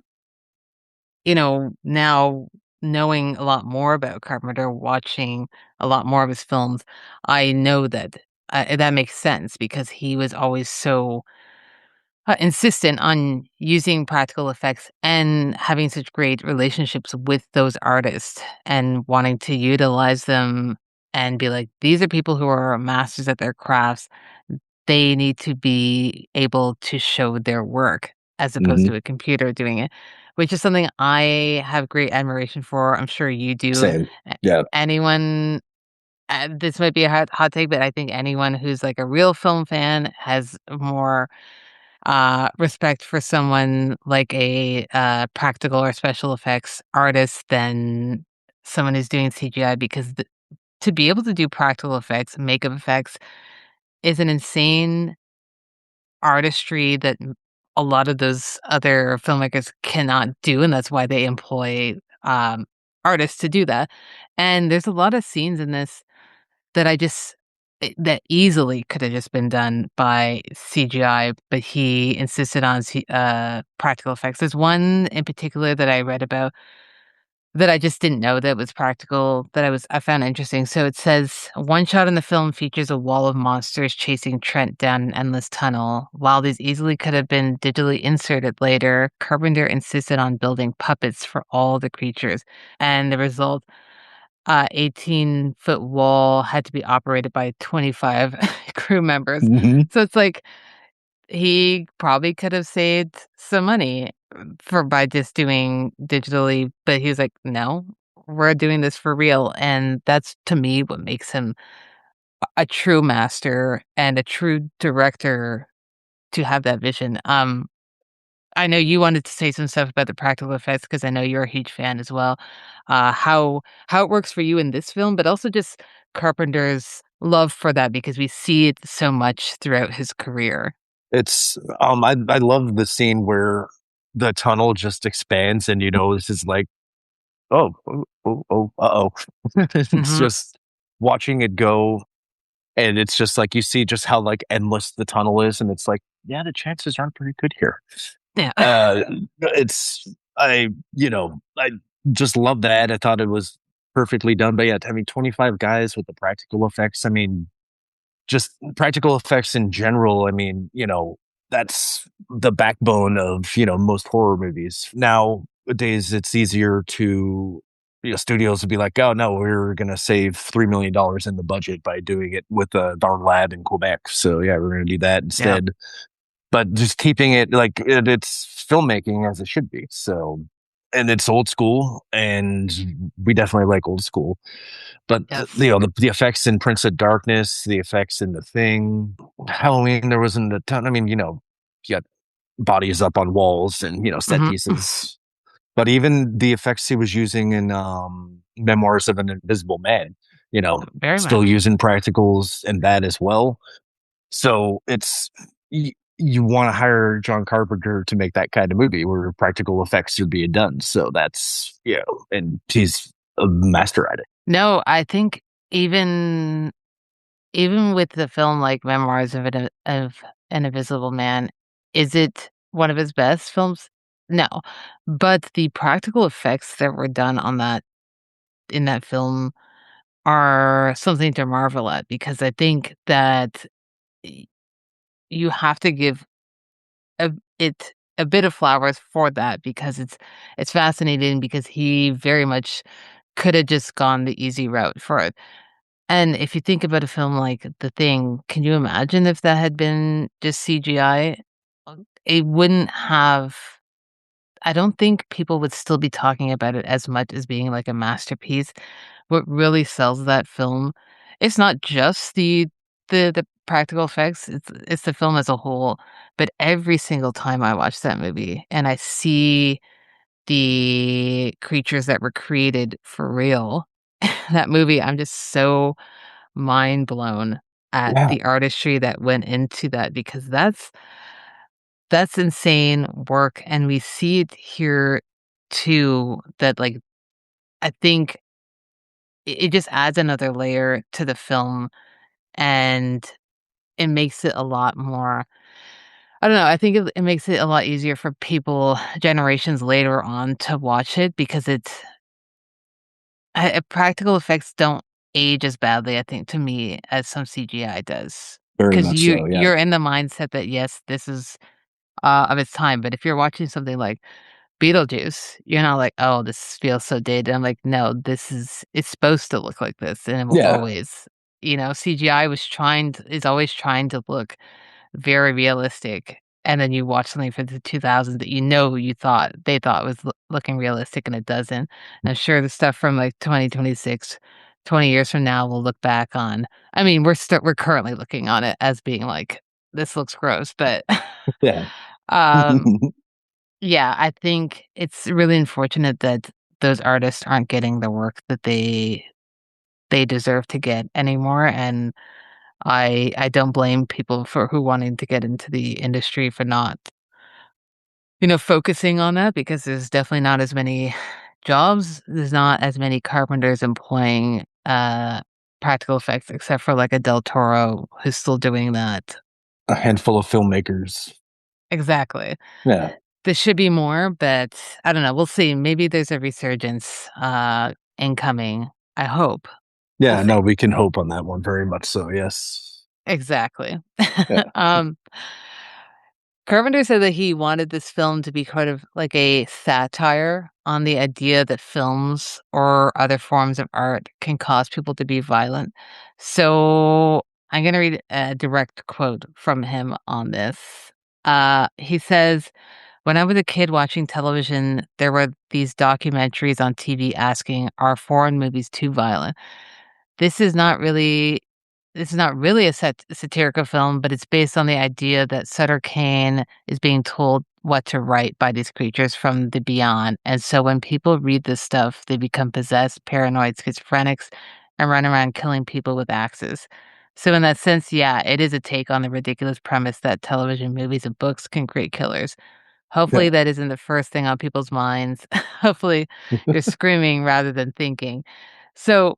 and, now knowing a lot more about Carpenter, watching a lot more of his films, I know that, that makes sense because he was always so, insistent on using practical effects and having such great relationships with those artists and wanting to utilize them and be like, "These are people who are masters at their crafts. They need to be able to show their work." as opposed Hmm. to a computer doing it, which is something I have great admiration for. I'm sure you do. Same. A- Yeah. Anyone, this might be a hot take, but I think anyone who's like a real film fan has more respect for someone like a practical or special effects artist than someone who's doing CGI because to be able to do practical effects, makeup effects is an insane artistry that a lot of those other filmmakers cannot do, and that's why they employ artists to do that. And there's a lot of scenes in this that that easily could have just been done by CGI, but he insisted on practical effects. There's one in particular that I read about that I just didn't know that was practical that I found interesting. So it says one shot in the film features a wall of monsters chasing Trent down an endless tunnel. While these easily could have been digitally inserted later, Carpenter insisted on building puppets for all the creatures. And the result 18-foot wall had to be operated by 25 crew members. Hmm. So it's like he probably could have saved some money for by just doing digitally, but he was like, "No, we're doing this for real." And that's to me what makes him a true master and a true director to have that vision. I know you wanted to say some stuff about the practical effects because I know you're a huge fan as well. How it works for you in this film, but also just Carpenter's love for that because we see it so much throughout his career. It's I love the scene where the tunnel just expands and this is like, oh, oh, oh, oh, uh-oh. It's Mhm. just watching it go, and it's just like you see just how like endless the tunnel is, and it's like, yeah, the chances aren't pretty good here. Yeah. Uh it's I just love that. I thought it was perfectly done. But yeah, I mean 25 guys with the practical effects. I mean, just practical effects in general. I mean, that's the backbone of, most horror movies. Nowadays, it's easier to, studios to be like, oh, no, we're going to save $3 million in the budget by doing it with our lab in Quebec. So, yeah, we're going to do that Yeah. instead. But just keeping it like it's filmmaking as it should be. So, and it's old school, and we definitely like old school. But Yes. the effects in Prince of Darkness, the effects in The Thing, Halloween, there wasn't a ton. I mean, you got bodies up on walls and set Mhm. pieces. But even the effects he was using in Memoirs of an Invisible Man, Very still much. using practicals and that as well. So you want to hire John Carpenter to make that kind of movie where practical effects are being done. So that's and he's a master at it. No, I think even even with the film like Memoirs of an Invisible Man, is it one of his best films? No. But the practical effects that were done on that in that film are something to marvel at because I think that y you have to give a a bit of flowers for that because it's fascinating because he very much coulda just gone the easy route for it. And if you think about a film like The Thing, can you imagine if that had been just CGI? It wouldn't have I don't think people would still be talking about it as much as being like a masterpiece. What really sells that film, it's not just the practical effects, it's the film as a whole. But every single time I watch that movie and I see the creatures that were created for real, that movie, I'm just so mind blown at Yeah. the artistry that went into that because that's insane work, and we see it here too, that, like, I think it just adds another layer to the film, and it makes it a lot more I don't know, I think it makes it a lot easier for people generations later on to watch it because practical effects don't age as badly, I think, to me, as some CGI does. Very Because much so. Yeah. you're in the mindset that, yes, this is, of its time, but if you're watching something like Beetlejuice, you're not like, "Oh, this feels so dated." I'm like, "No, it's supposed to look like this, and it will Yeah. always." CGI is always trying to look very realistic, and then you watch something from the 2000s that you thought they thought was looking realistic and it doesn't. I'm sure the stuff from like 2026, 20 years from now, we'll look back on. I mean, we're currently looking on it as being like, this looks gross, but Yeah. um, yeah, I think it's really unfortunate that those artists aren't getting the work that they deserve to get anymore, and I don't blame people for who wanting to get into the industry for not, focusing on that because there's definitely not as many jobs. There's not as many carpenters employing practical effects except for like a Del Toro who's still doing that. A handful of filmmakers. Exactly. Yeah. There should be more, but I don't know. We'll see. Maybe there's a resurgence incoming. I hope. We'll Yeah, see. no, we can hope on that one very much so, yes. Exactly. Yeah. um Carpenter said that he wanted this film to be kind of like a satire on the idea that films or other forms of art can cause people to be violent. So I'm going to read a direct quote from him on this. He says, when I was a kid watching television, there were these documentaries on TV asking, are foreign movies too violent? This is not really this is not really a satirical film, but it's based on the idea that Sutter Kane is being told what to write by these creatures from the beyond. And so when people read this stuff, they become possessed, paranoid, schizophrenics, and run around killing people with axes. So in that sense, yeah, it is a take on the ridiculous premise that television, movies, and books can create killers. Hopefully Yeah. that isn't the first thing on people's minds. Hopefully you're screaming rather than thinking. So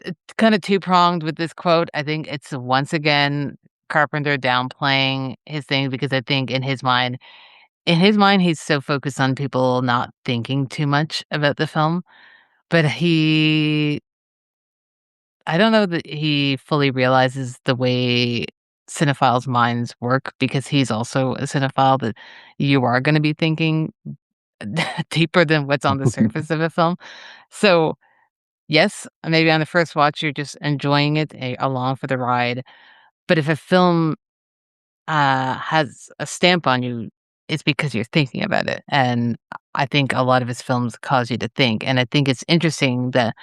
it's kind of two-pronged with this quote. I think it's once again Carpenter downplaying his thing because I think in his mind, he's so focused on people not thinking too much about the film. But I don't know that he fully realizes the way cinephiles' minds work because he's also a cinephile that you are going to be thinking deeper than what's on the surface of a film. So yes, maybe on the first watch, you're just enjoying it along for the ride. But if a film has a stamp on you, it's because you're thinking about it. And I think a lot of his films cause you to think. And I think it's interesting that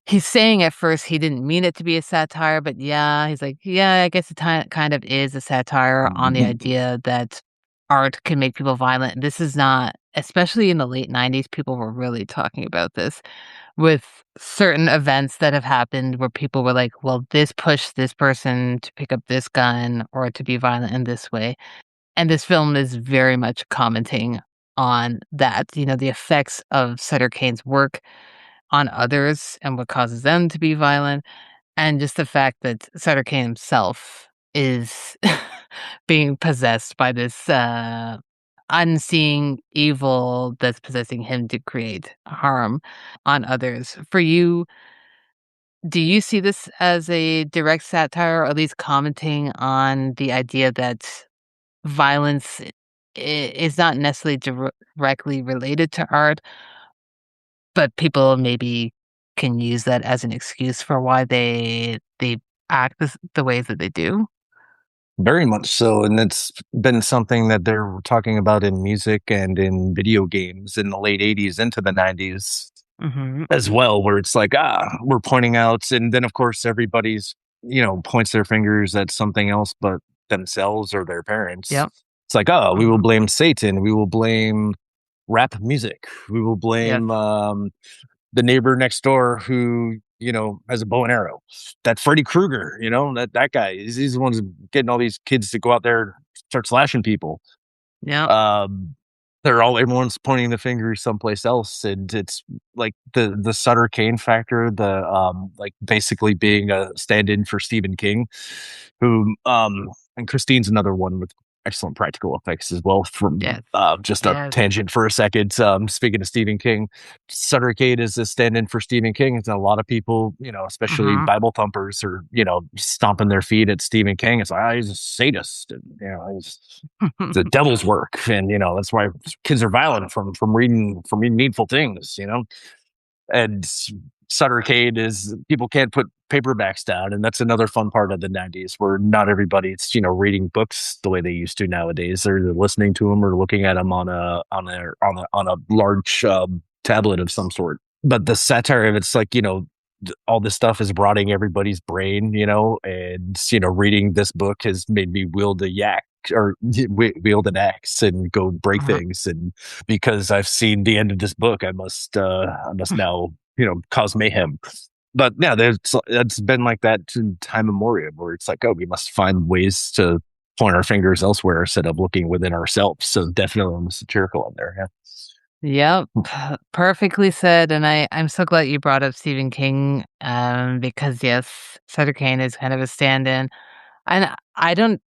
he's saying at first he didn't mean it to be a satire, but yeah, he's like, yeah, I guess it kind of is a satire on the idea that art can make people violent. This is not, especially in the late 90s, people were really talking about this with certain events that have happened where people were like, well, this pushed this person to pick up this gun or to be violent in this way. And this film is very much commenting on that, the effects of Sutter Kane's work on others and what causes them to be violent, and just the fact that Sutter Kane himself is being possessed by this unseeing evil that's possessing him to create harm on others. For you, do you see this as a direct satire, or at least commenting on the idea that violence is not necessarily directly related to art, but people maybe can use that as an excuse for why they act the ways that they do? Very much so, and it's been something that they're talking about in music and in video games in the late '80s into the '90s Mhm. as well, where it's like, we're pointing out, and then of course everybody's points their fingers at something else but themselves or their parents. Yep. It's like, oh, we will Mhm. blame Satan, we will blame rap music, we will Yes. blame the neighbor next door who has a bow and arrow. That Freddy Krueger, that guy, he's the one's getting all these kids to go out there and start slashing people. Yep. um everyone's pointing the finger someplace else, and it's like the Sutter Kane factor, the like basically being a stand-in for Stephen King, who and Christine's another one with excellent practical effects as well. From Yes. just a Yes. tangent for a second, speaking of Stephen King, Sutter Kane is a stand-in for Stephen King, and a lot of people, especially Mhm. Bible thumpers, are stomping their feet at Stephen King. It's like, he's a sadist, and he's the devil's work, and that's why kids are violent from reading needful things, and Sutter Kane is people can't put paperbacks down, and that's another fun part of the '90s where not everybody's reading books the way they used to nowadays. They're listening to them or looking at them on a large tablet of some sort. But the satire of it's like all this stuff is rotting everybody's brain, and reading this book has made me wield a yak or wield an axe and go break Uh-huh. things, and because I've seen the end of this book, I must now cause mayhem. But yeah, it's been like that to time immemorial, where it's like, oh, we must find ways to point our fingers elsewhere instead of looking within ourselves. So definitely on the satirical on there. Yep, perfectly said, and I'm so glad you brought up Stephen King, because, yes, Sutter Kane is kind of a stand-in, and I don't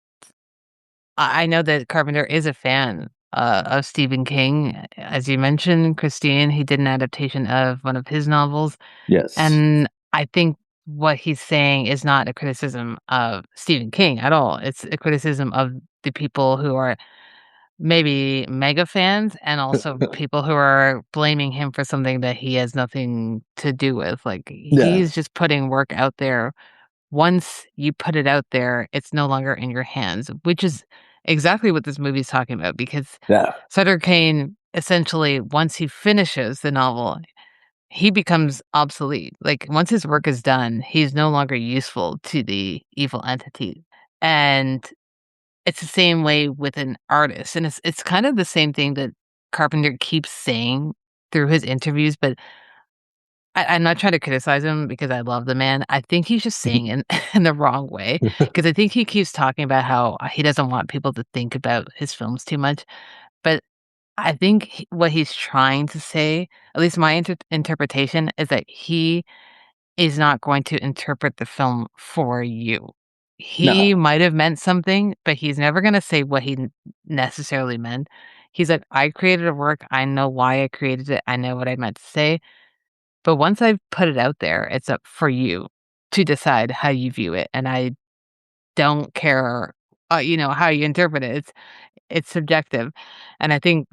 I know that Carpenter is a fan, of Stephen King. As you mentioned, Christine, he did an adaptation of one of his novels, Yes. and I think what he's saying is not a criticism of Stephen King at all. It's a criticism of the people who are maybe mega fans and also people who are blaming him for something that he has nothing to do with. Like, Yeah. he's just putting work out there. Once you put it out there, it's no longer in your hands, which is exactly what this movie is talking about because Yeah. Sutter Kane, essentially, once he finishes the novel, he becomes obsolete. Like, once his work is done, he's no longer useful to the evil entity, and it's the same way with an artist, and it's kind of the same thing that Carpenter keeps saying through his interviews, but I'm not trying to criticize him because I love the man. I think he's just saying it in the wrong way because I think he keeps talking about how he doesn't want people to think about his films too much, but I think what he's trying to say, at least my interpretation, is that he is not going to interpret the film for you. He No. might have meant something, but he's never gonna say what he necessarily meant. He's like, "I created a work, I know why I created it, I know what I meant to say, but once I've put it out there, it's up for you to decide how you view it, and I don't care, how you interpret it. It's subjective." And I think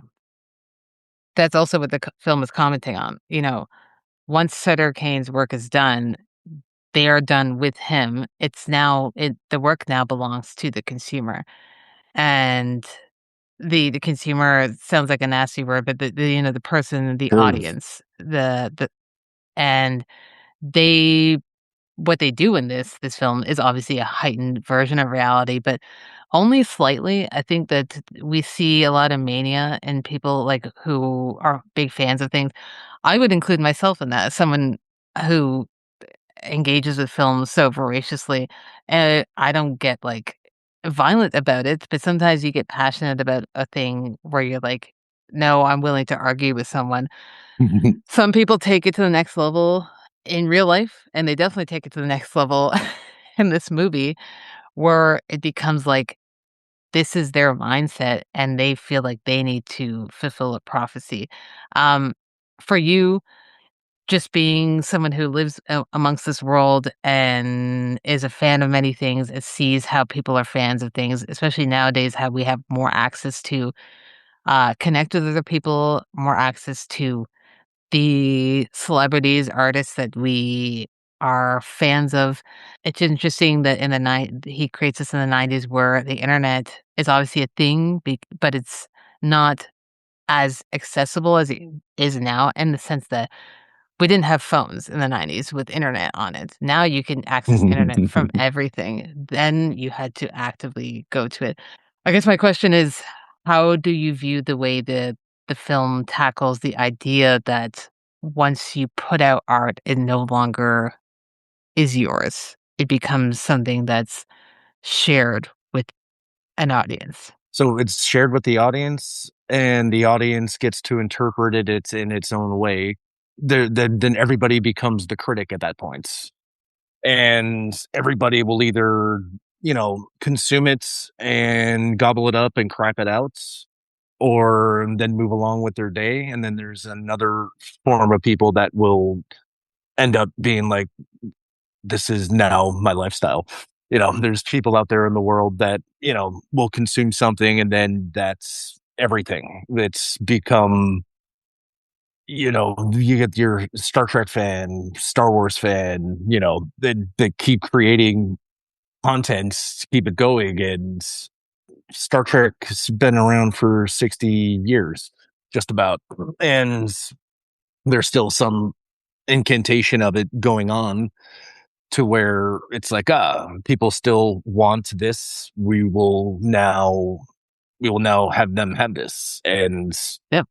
that's also what the film is commenting on. Once Sutter Kane's work is done, they are done with him. The work now belongs to the consumer. And the consumer sounds like a nasty word, but the person, the Sure. audience, the and they what they do in this film is obviously a heightened version of reality, but only slightly. I think that we see a lot of mania in people, like, who are big fans of things. I would include myself in that, as someone who engages with films so voraciously, and I don't get, like, violent about it, but sometimes you get passionate about a thing where you're like, "No, I'm willing to argue with someone." Some people take it to the next level in real life, and they definitely take it to the next level in this movie, where it becomes like this is their mindset, and they feel like they need to fulfill a prophecy. Um, for you, just being someone who lives amongst this world and is a fan of many things, and sees how people are fans of things, especially nowadays, how we have more access to connect with other people, more access to the celebrities, artists that we are fans of. It's interesting that he creates this in the '90s where the internet is obviously a thing, but it's not as accessible as it is now, in the sense that we didn't have phones in the '90s with internet on it. Now you can access internet from everything. Then you had to actively go to it. I guess my question is, how do you view the way the film tackles the idea that once you put out art, it no longer is yours? It becomes something that's shared with an audience. So it's shared with the audience, and the audience gets to interpret it it's in its own way. Then everybody becomes the critic at that point. And everybody will either, consume it and gobble it up and crap it out, or then move along with their day. And then there's another form of people that will end up being like, this is now my lifestyle. There's people out there in the world that, will consume something and then that's everything. It's become you get your Star Trek fan, Star Wars fan, they keep creating content to keep it going. And Star Trek's been around for 60 years, just about. And there's still some incantation of it going on to where it's like, people still want this. We will now have them have this. And Yep.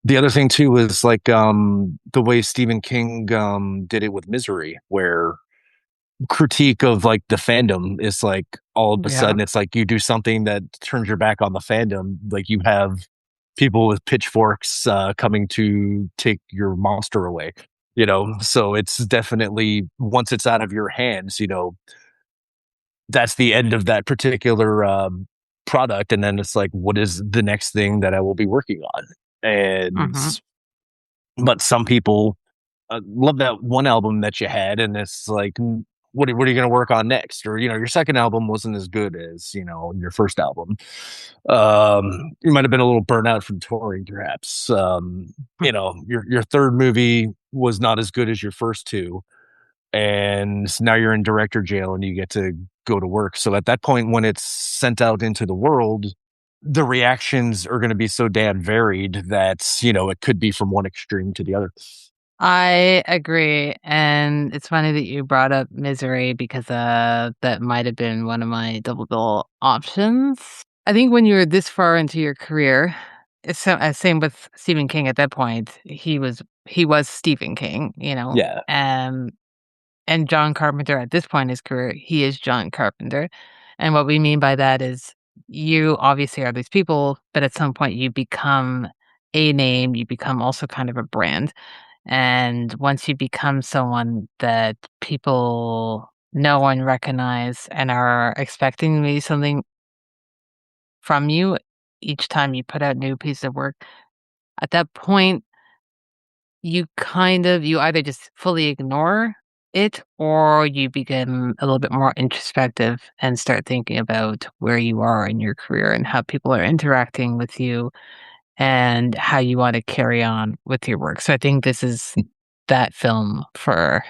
the other thing too is like the way Stephen King did it with Misery, where critique of like the fandom is like all of a Yeah. sudden it's like you do something that turns your back on the fandom, like you have people with pitchforks coming to take your monster away. So it's definitely, once it's out of your hands, that's the end of that particular product, and then it's like, what is the next thing that I will be working on? And Hmm. but some people love that one album that you had, and it's like, what are you going to work on next? Or your second album wasn't as good as your first album. You might have been a little burnt out from touring, perhaps. Your third movie was not as good as your first two, and now you're in director jail and you get to go to work. So at that point, when it's sent out into the world, the reactions are going to be so damn varied that it could be from one extreme to the other. I agree, and it's funny that you brought up Misery because that might have been one of my double bill options. I think when you're this far into your career, same with Stephen King. At that point, he was Stephen King, Yeah. and John Carpenter at this point in his career, he is John Carpenter. And what we mean by that is you obviously are these people, but at some point you become a name, you become also kind of a brand. And once you become someone that people know and recognize and are expecting maybe something from you each time you put out new piece of work, at that point you either just fully ignore it or you begin a little bit more introspective and start thinking about where you are in your career and how people are interacting with you and how you want to carry on with your work. So I think this is that film for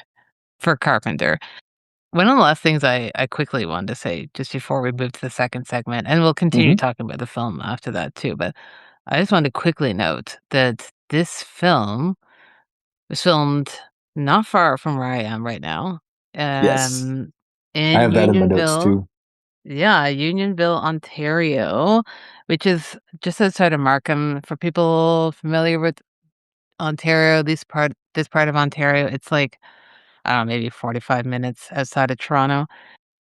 Carpenter. One of the last things I quickly wanted to say just before we move to the second segment, and we'll continue Hmm. talking about the film after that too, but I just wanted to quickly note that this film was filmed not far from where I am right now, Yes. um, I in have that in my notes Unionville. too. Yeah, Unionville, Ontario, which is just outside of Markham. For people familiar with Ontario, this part of Ontario, it's like, I don't know, maybe 45 minutes outside of Toronto.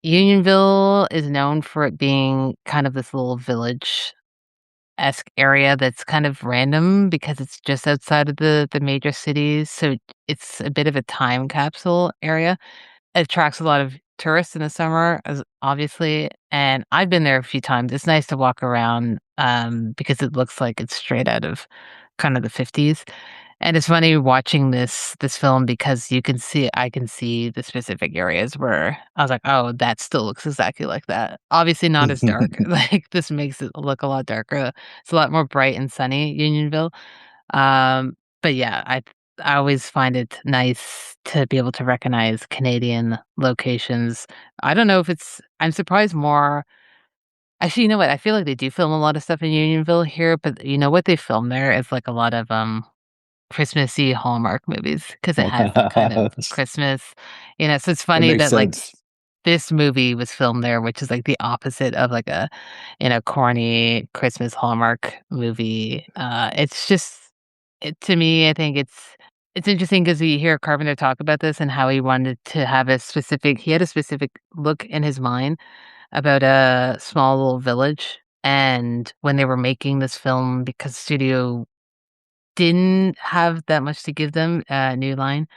Unionville is known for it being kind of this little village-esque area that's kind of random because it's just outside of the major cities, so it's a bit of a time capsule area. It attracts a lot of tourists in the summer, as obviously, and I've been there a few times. It's nice to walk around, because it looks like it's straight out of kind of the '50s. And it's funny watching this film because I can see the specific areas where I was like, "Oh, that still looks exactly like that." Obviously not as dark, like, this makes it look a lot darker. It's a lot more bright and sunny, Unionville. Um, but yeah, I always find it nice to be able to recognize Canadian locations. I don't know if I'm surprised more. Actually, you know what? I feel like they do film a lot of stuff in Unionville here, but you know what they film there is like a lot of Christmassy Hallmark movies because it has that kind of That Christmas, so it's funny makes that, like, sense. this movie was filmed there, which is, like, the opposite of, like, a, corny Christmas Hallmark movie. It's just to me, I think it's interesting because you hear Carpenter talk about this and how he had a specific look in his mind about a small little village, and when they were making this film, because studio didn't have that much to give them, New Line.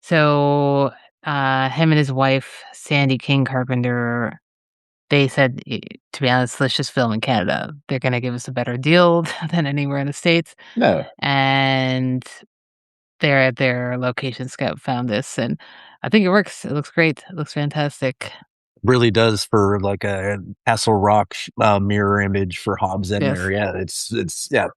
So, him and his wife, Sandy King Carpenter, they said, To be honest, let's just film in Canada. They're gonna give us a better deal than anywhere in the States." No, And their location scout found this, and I think it works. It looks great. It looks fantastic. really does for like a Castle Rock mirror image for Hobbs End there. Yes. Yeah, it's yeah.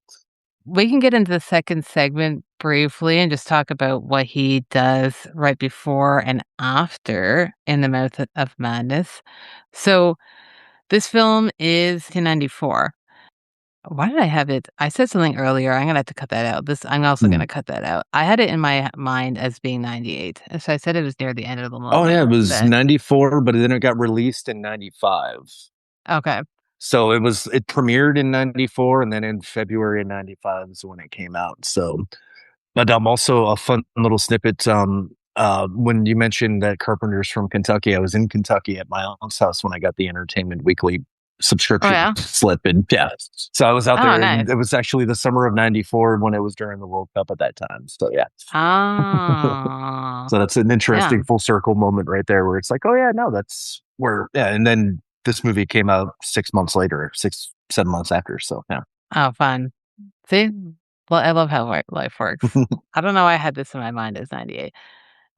We can get into the second segment briefly and just talk about what he does right before and after In the Mouth of Madness. So this film is 1994. Why did I have it? I said something earlier. I'm gonna have to cut that out. I'm also Mm. gonna cut that out. I had it in my mind as being 98. So I said it was near the end of the Oh yeah, it millennium. was But 94, but then it got released in 95. okay. So it premiered in 94 and then in February of 95 is when it came out. So but also a fun little snippet. When you mentioned that Carpenter's from Kentucky, I was in Kentucky at my aunt's house when I got the Entertainment Weekly Oh subscription yeah. slip, and yeah, so I was out Oh there, and nice. it was actually the summer of '94 when it was during the World Cup at that time. So yeah, Oh so that's an yeah. interesting full circle moment right there, where it's like, oh yeah, no, that's where yeah, and then this movie came out 6 months later, 6, 7 months after. So yeah. Oh fun. See? Well, I love how life works. I don't know why I had this in my mind as 98.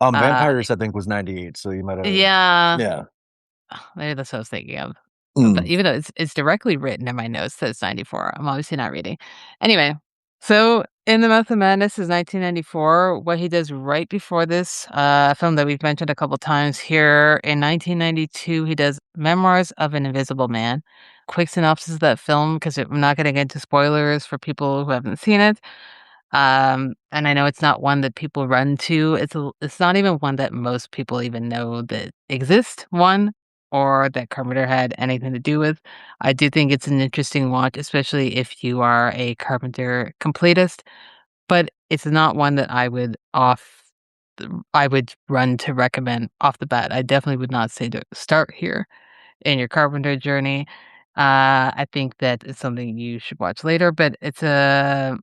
Uh, Vampires, I think, was '98, so you might have, yeah, yeah. maybe that's what I was thinking of. But Mm. even though it's directly written in my notes that it's 94, I'm obviously not reading. Anyway, so In the Mouth of Madness is 1994. What he does right before this, a film that we've mentioned a couple times here, in 1992, he does Memoirs of an Invisible Man. Quick synopsis of that film, because I'm not going to get into spoilers for people who haven't seen it. And I know it's not one that people run to. It's not even one that most people even know that exists, one, or that Carpenter had anything to do with. I do think it's an interesting watch, especially if you are a Carpenter completist, but it's not one that I would run to recommend off the bat. I definitely would not say to start here in your Carpenter journey. I think that it's something you should watch later, but it's a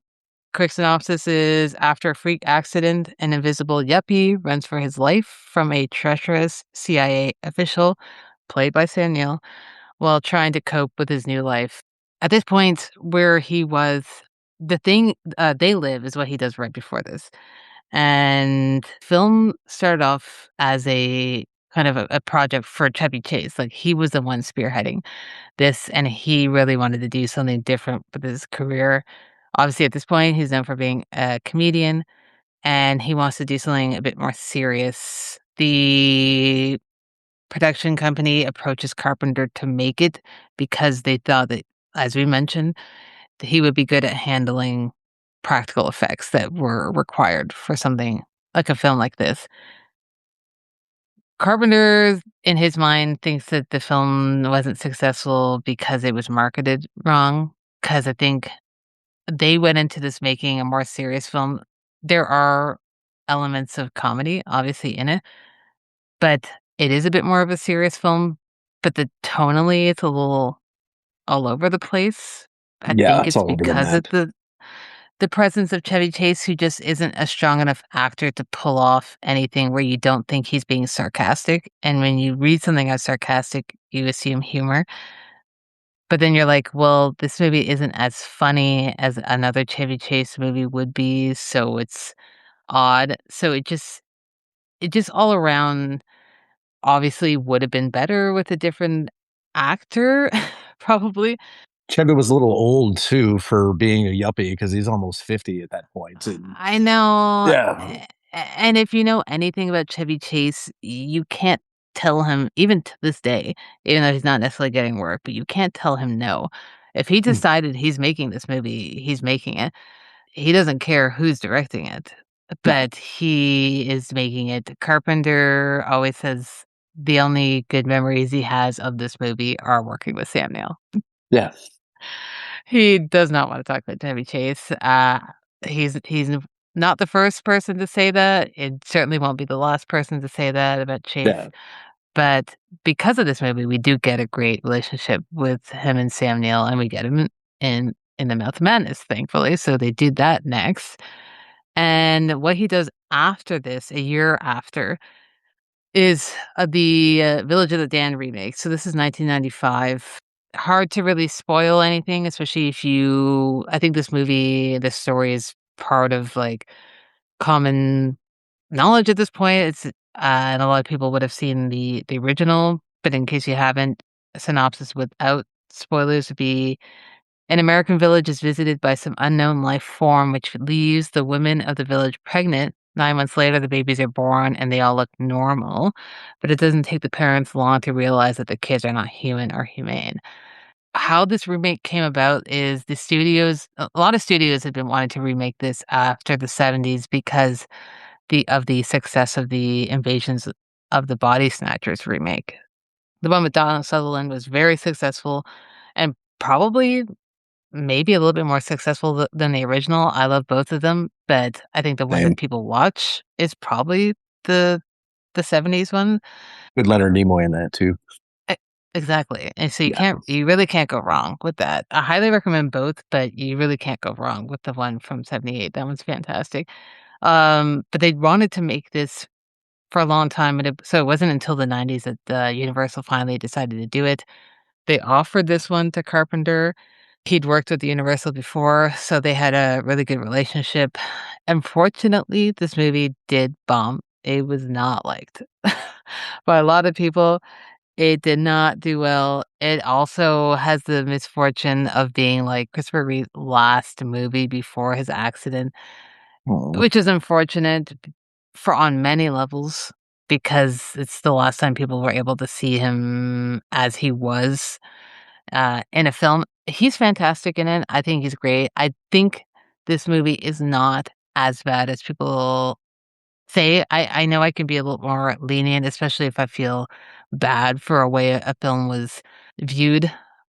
quick synopsis is after a freak accident, an invisible yuppie runs for his life from a treacherous CIA official, played by Sam Neill, while trying to cope with his new life. At this point, where he was, the thing they live is what he does right before this. And film started off as a kind of a project for Chevy Chase. Like he was the one spearheading this, and he really wanted to do something different with his career. Obviously, at this point, he's known for being a comedian, and he wants to do something a bit more serious. The production company approaches Carpenter to make it because they thought that, as we mentioned, that he would be good at handling practical effects that were required for something like a film like this. Carpenter, in his mind, thinks that the film wasn't successful because it was marketed wrong. Because I think they went into this making a more serious film. There are elements of comedy, obviously, in it, but it is a bit more of a serious film. But the tonally, it's a little all over the place. I Yeah, think it's it's all over the because of map. the presence of Chevy Chase, who just isn't a strong enough actor to pull off anything where you don't think he's being sarcastic. And when you read something as sarcastic, you assume humor. But then you're like, well, this movie isn't as funny as another Chevy Chase movie would be, so it's odd. So it just all around obviously would have been better with a different actor, probably. Chevy was a little old too for being a yuppie because he's almost 50 at that point. And I know, yeah. and if you know anything about Chevy Chase, you can't tell him, even to this day, even though he's not necessarily getting work, but you can't tell him no. If he Mm. decided he's making this movie, he's making it. He doesn't care who's directing it, No. but he is making it. Carpenter always says the only good memories he has of this movie are working with Sam Neill. Yeah. He does not wanna talk about Chevy Chase. He's not the first person to say that. It certainly won't be the last person to say that about Chase. Yeah. But because of this movie, we do get a great relationship with him and Sam Neill, and we get him in The Mouth of Madness, thankfully, so they do that next. And what he does after this, a year after, is, the Village of the Damned remake. So this is 1995. Hard to really spoil anything, especially if you I think this story is part of, like, common knowledge at this point. And a lot of people would have seen the original, but in case you haven't, a synopsis without spoilers would be An American village is visited by some unknown life form, which leaves the women of the village pregnant. 9 months later, the babies are born and they all look normal, but it doesn't take the parents long to realize that the kids are not human or humane. How this remake came about is a lot of studios have been wanting to remake this after the 70s because of the success of the Invasions of the Body Snatchers remake. The one with Donald Sutherland was very successful and probably maybe a little bit more successful than the original. I love both of them, but I think the one Same that people watch is probably the the '70s one. with Leonard Nimoy in that too. E Exactly, and so Yeah, you really can't go wrong with that. I highly recommend both, but you really can't go wrong with the one from '78. That one's fantastic. But they wanted to make this for a long time, and it wasn't until the '90s that, Universal finally decided to do it. They offered this one to Carpenter. He'd worked with Universal before, so they had a really good relationship. Unfortunately, this movie did bomb. It was not liked by a lot of people. It did not do well. It also has the misfortune of being, like, Christopher Reeve's last movie before his accident, oh, which is unfortunate for on many levels because it's the last time people were able to see him as he was in a film. He's fantastic in it. I think he's great. I think this movie is not as bad as people say. I know I can be a little more lenient, especially if I feel bad for a way a film was viewed.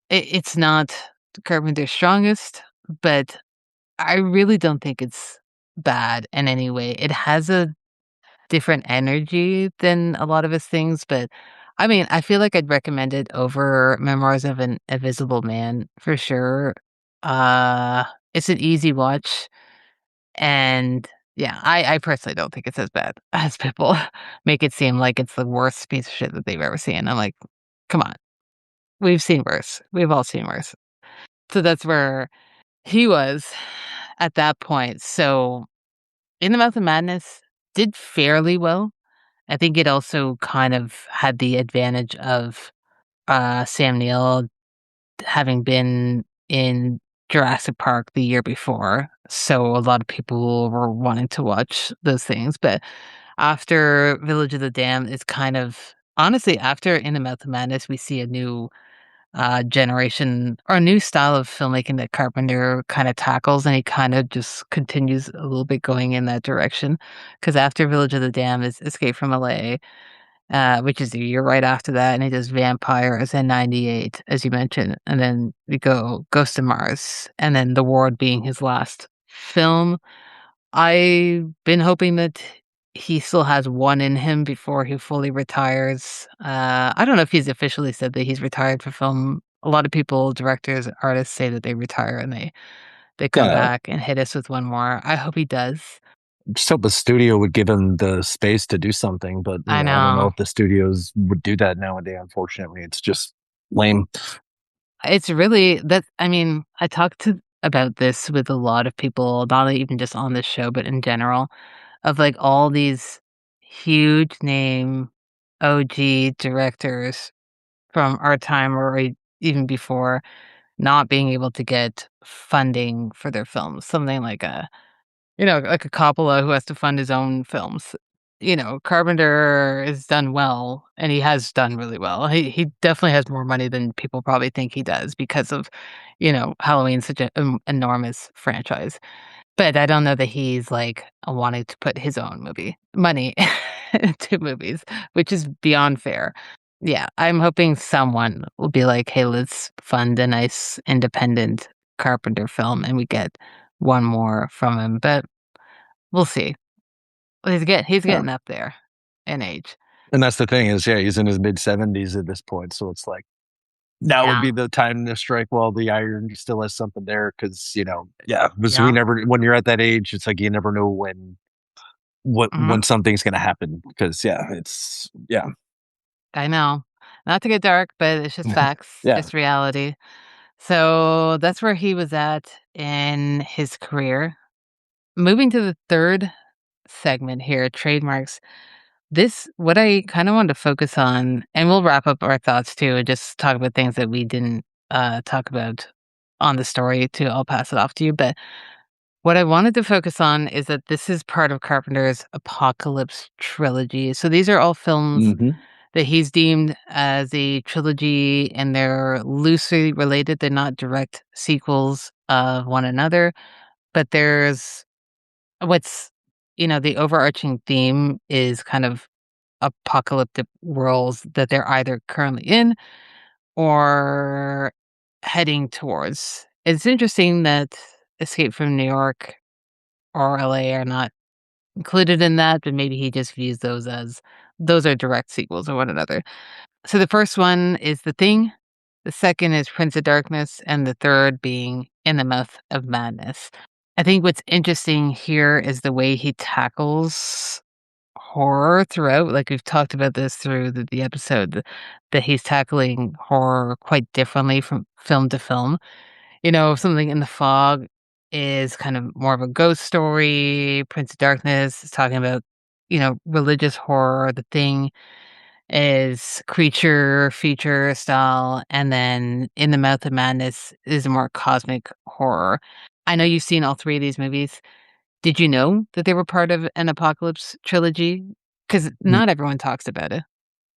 It's not Carpenter's strongest, but I really don't think it's bad in any way. It has a different energy than a lot of his things, but I mean, I feel like I'd recommend it over Memoirs of an Invisible Man for sure. Uh, it's an easy watch, and yeah, I personally don't think it's as bad as people make it seem like it's the worst piece of shit that they've ever seen. I'm like, come on, we've seen worse. We've all seen worse. So that's where he was at that point. So In the Mouth of Madness did fairly well. I think it also kind of had the advantage of, Sam Neill having been in Jurassic Park the year before, so a lot of people were wanting to watch those things, but after Village of the Damned, it's kind of honestly, after In the Mouth of Madness, we see a new, generation or a new style of filmmaking that Carpenter kinda tackles, and he kinda just continues a little bit going in that direction. Because after Village of the Damned is Escape from LA, which is the year right after that, and he does Vampires in '98, as you mentioned, and then we go Ghost of Mars, and then The Ward being his last film. I've been hoping that he still has one in him before he fully retires. I don't know if he's officially said that he's retired for film. A lot of people, directors, artists say that they retire and they come yeah. back and hit us with one more. I hope he does. Just hope the studio would give him the space to do something, but I I don't know know. if the studios would do that nowadays. Unfortunately, it's just lame. It's really that I mean, I talked to about this with a lot of people, not even just on this show, but in general, of like all these huge name OG directors from our time or even before not being able to get funding for their films. Something like like a Coppola who has to fund his own films. Carpenter has done well, and he has done really well. He definitely has more money than people probably think he does because of, Halloween's such an enormous franchise. But I don't know that he's, like, wanting to put his own money into movies, which is beyond fair. Yeah, I'm hoping someone will be like, "Hey, let's fund a nice independent Carpenter film," and we get one more from him, but we'll see. He's Yeah. getting up there in age. And that's the thing is, yeah, he's in his mid 70s at this point, so it's like now would Yeah. be the time to strike while the iron still has something there, because yeah, because we Yeah. never when you're at that age, it's like you never know Mhm. when something's gonna happen. Because yeah, it's yeah, I know. Not to get dark, but it's just facts, yeah. just reality. So, that's where he was at in his career. Moving to the 3rd segment here, trademarks. What I kinda wanted to focus on and we'll wrap up our thoughts too and just talk about things that we didn't, talk about on the story too. I'll pass it off to you. But what I wanted to focus on is that this is part of Carpenter's Apocalypse trilogy. So these are all films Mhm. that he's deemed as a trilogy, and they're loosely related. They're not direct sequels of one another, but there's what's the overarching theme is kind of apocalyptic worlds that they're either currently in or heading towards. It's interesting that Escape from New York or LA are not included in that, but maybe he just views those as those are direct sequels of one another. So the first one is The Thing, the second is Prince of Darkness, and the third being In the Mouth of Madness. I think what's interesting here is the way he tackles horror throughout. Like we've talked about this through the episode, that he's tackling horror quite differently from film to film. Something in the fog is kind of more of a ghost story. Prince of Darkness is talking about, religious horror. The Thing is creature feature style. And then In the Mouth of Madness is more cosmic horror. I know you've seen all three of these movies. Did you know that they were part of an Apocalypse trilogy? Because N not everyone talks about it.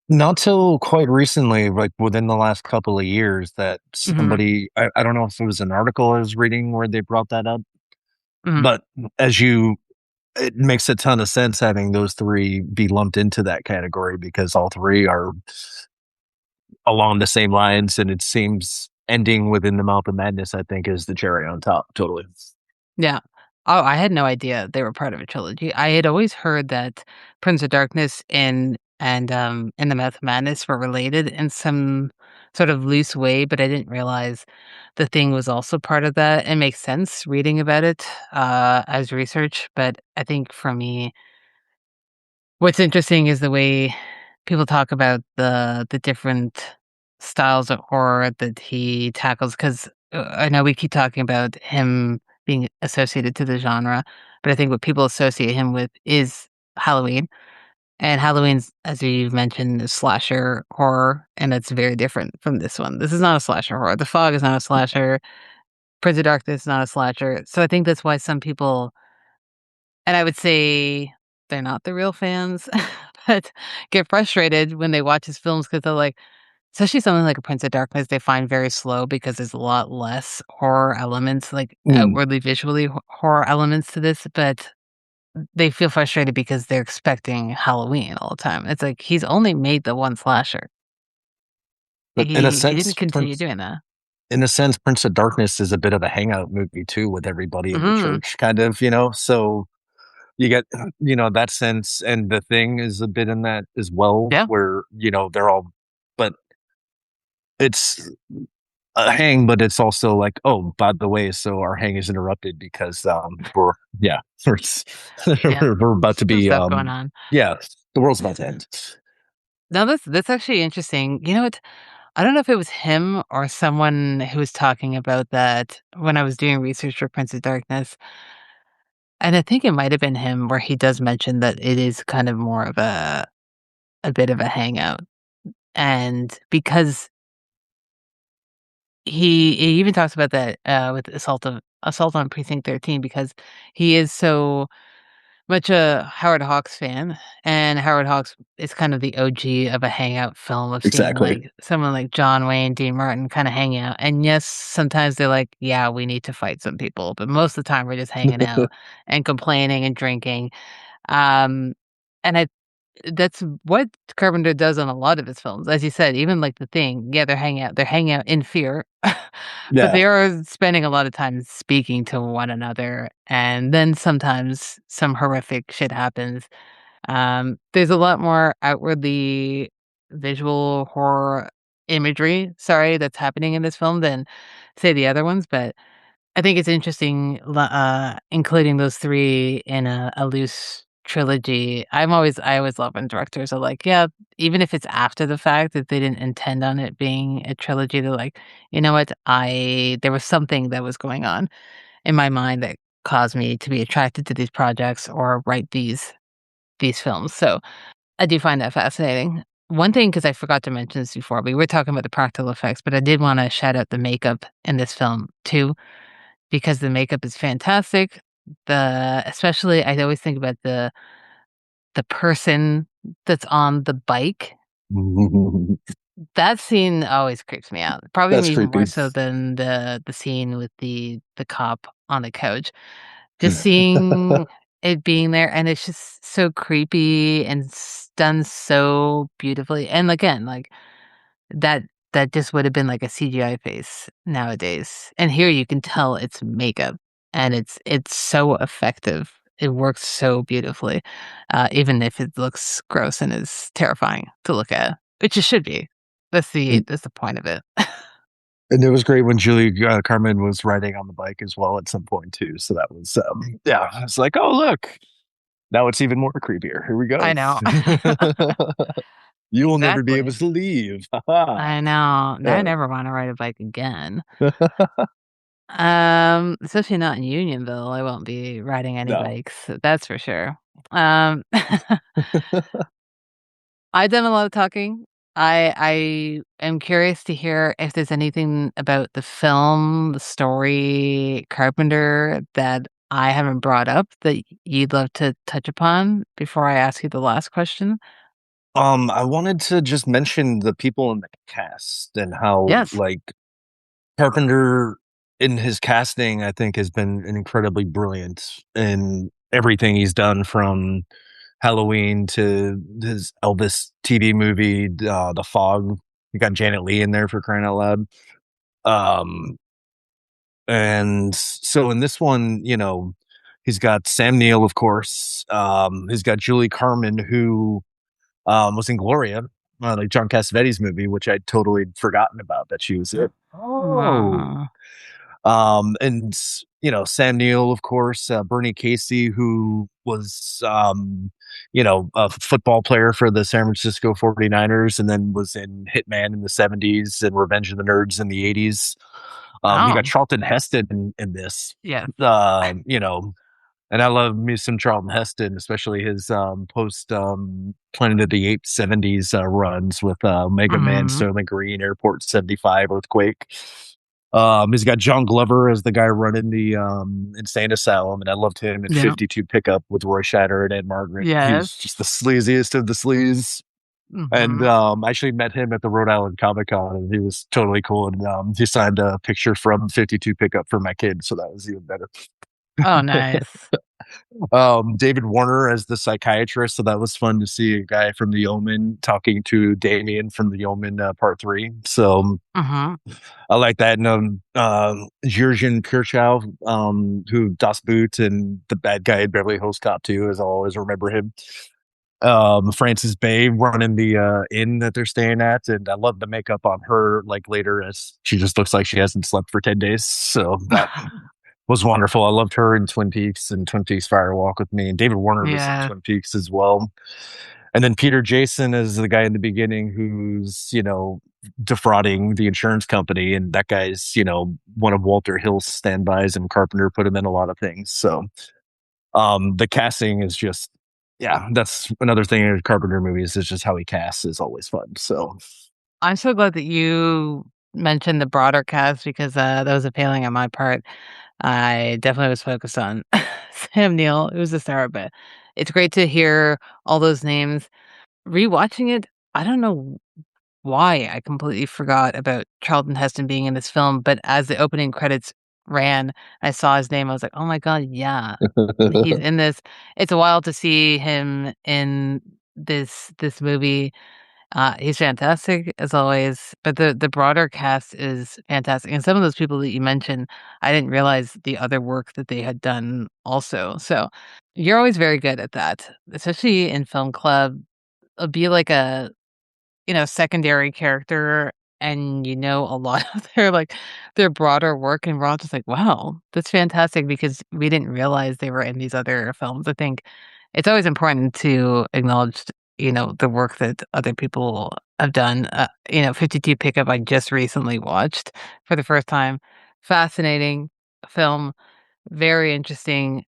Not till quite recently, like, within the last couple of years that Mhm, I don't know if it was an article I was reading where they brought that up, mhm. but as you it makes a ton of sense having those 3 be lumped into that category because all 3 are along the same lines, and it seems ending within the Mouth of Madness, I think, is the cherry on top, totally. Yeah. Oh, I had no idea they were part of a trilogy. I had always heard that Prince of Darkness and The Mouth of Madness were related in some sort of loose way, but I didn't realize The Thing was also part of that. It makes sense reading about it, as research, but I think for me, what's interesting is the way people talk about the different styles of horror that he tackles, 'cause, I know we keep talking about him being associated to the genre, but I think what people associate him with is Halloween, and Halloween's, as you've mentioned, is slasher horror, and it's very different from this one. This is not a slasher horror. The Fog is not a slasher. Prince of Darkness is not a slasher, so I think that's why some people, and I would say they're not the real fans, but get frustrated when they watch his films because 'cause they're like, especially something like A Prince of Darkness, they find very slow because there's a lot less horror elements, like Mm, outwardly visually horror elements to this, but they feel frustrated because they're expecting Halloween all the time. It's like he's only made the one slasher. but in a He didn't sense, continue doing that. Prince of Darkness is a bit of a hangout movie too with everybody in the Mhm. church, kind of, so you get, that sense, and The Thing is a bit in that as well, Yeah. where, they're all but it's a hang, but it's also like, "Oh, by the way, so our hang is interrupted because, we're yeah, we're Yeah. we're about to Some be, stuff going on. yeah, the world's about to end." Now that's actually interesting. You know what? I don't know if it was him or someone who was talking about that when I was doing research for Prince of Darkness, and I think it might have been him where he does mention that it is kind of more of a bit of a hangout, and because he even talks about that, with Assault on Precinct 13 because he is so much a Howard Hawks fan, and Howard Hawks is kind of the OG of a hangout film of seeing, Exactly. like, someone like John Wayne, Dean Martin kinda hang out, and yes, sometimes they're like, "Yeah, we need to fight some people," but most of the time we're just hanging out and complaining and drinking, um, and that's what Carpenter does on a lot of his films, as you said, even like The Thing, yeah, they're hanging out in fear, but Yeah, they are spending a lot of time speaking to one another, and then sometimes some horrific shit happens. There's a lot more outwardly visual horror imagery, sorry, that's happening in this film than, say, the other ones, but I think it's interesting, including those 3 in a loose trilogy. I always love when directors are like, "Yeah," even if it's after the fact that they didn't intend on it being a trilogy, they're like, "You know what? I There was something that was going on in my mind that caused me to be attracted to these projects or write these films." So, I do find that fascinating. one thing, because I forgot to mention this before, we were talking about the practical effects, but I did want to shout out the makeup in this film too, because the makeup is fantastic. Especially, I always think about the person that's on the bike. That scene always creeps me out. Probably That's even more creepy. so than the scene with the cop on the couch. Just seeing it being there, and it's just so creepy and done so beautifully. And again, like that that just would have been like a CGI face nowadays. And here you can tell it's makeup, and it's so effective. It works so beautifully, even if it looks gross and is terrifying to look at, which it should be. That's the point of it. And it was great when Julie Carmen was riding on the bike as well at some point too. So that was, yeah, it's like, oh look, now it's even more creepier. Here we I go. know. You will never be able Exactly. to leave. Ha-ha. I know. Now I Yeah. never want to ride a bike again. Especially not in Unionville. I won't be riding any No. bikes, that's for sure. Um, I've done a lot of talking. I am curious to hear if there's anything about the film, the story, Carpenter that I haven't brought up that you'd love to touch upon before I ask you the last question. I wanted to just mention the people in the cast and how Yes. like Carpenter in his casting, I think, has been incredibly brilliant in everything he's done from Halloween to his Elvis TV movie, The Fog. You got Janet Leigh in there for crying out loud. Um, and so in this one, he's got Sam Neill, of course. He's got Julie Carmen, who was in Gloria, like John Cassavetes' movie, which I'd totally forgotten about that she was in. Oh, Aw. and Sam Neill, of course, Bernie Casey, who was a football player for the San Francisco 49ers and then was in Hitman in the 70s and Revenge of the Nerds in the 80s. You got Oh, Charlton Heston in this. yeah. uh, you know and I love me some Charlton Heston, especially his post Planet of the Apes 70s runs with Mega Man, Mhm. Sterling Green, Airport 75, Earthquake. He's got John Glover as the guy running the insane asylum, and I loved him in Yeah. 52 Pickup with Roy Scheider and Ed Margaret. He was Yes. just the sleaziest of the sleaze. And Mhm. I actually met him at the Rhode Island Comic Con, and he was totally cool. And he signed a picture from 52 Pickup for my kid, so that was even better. Oh, nice. David Warner as the psychiatrist, so that was fun to see a guy from The Omen talking to Damien from The Omen Part 3. So Mhm. I like that. And Jurgen Kirchhoff, who Das Boot and the bad guy in Beverly Hills Cop 2, as I always remember him. Frances Bay running the inn that they're staying at, and I love the makeup on her. Like later, as she just looks like she hasn't slept for 10 days. So that was wonderful. I loved her in Twin Peaks and Twin Peaks Fire Walk with Me, and David Warner was in Yeah. Twin Peaks as well. And then Peter Jason is the guy in the beginning who's defrauding the insurance company, and that guy's one of Walter Hill's standbys, and Carpenter put him in a lot of things. So the casting is just, yeah, that's another thing in Carpenter movies is just how he casts is always fun. So I'm so glad that you mentioned the broader cast because that was a failing on my part. I definitely was focused on Sam Neill, who's the star, but it's great to hear all those names. Rewatching it, I don't know why I completely forgot about Charlton Heston being in this film, but as the opening credits ran, I saw his name. I was like, "Oh my god, yeah, he's in this." It's wild to see him in this movie. He's fantastic as always, but the broader cast is fantastic, and some of those people that you mentioned, I didn't realize the other work that they had done also. So you're always very good at that, especially in film club. It'll be like a secondary character, and a lot of their broader work, and we're all just like, "Wow, that's fantastic," because we didn't realize they were in these other films. I think it's always important to acknowledge, the work that other people have done. 52 Pickup, I just recently watched for the first time. Fascinating film, very interesting,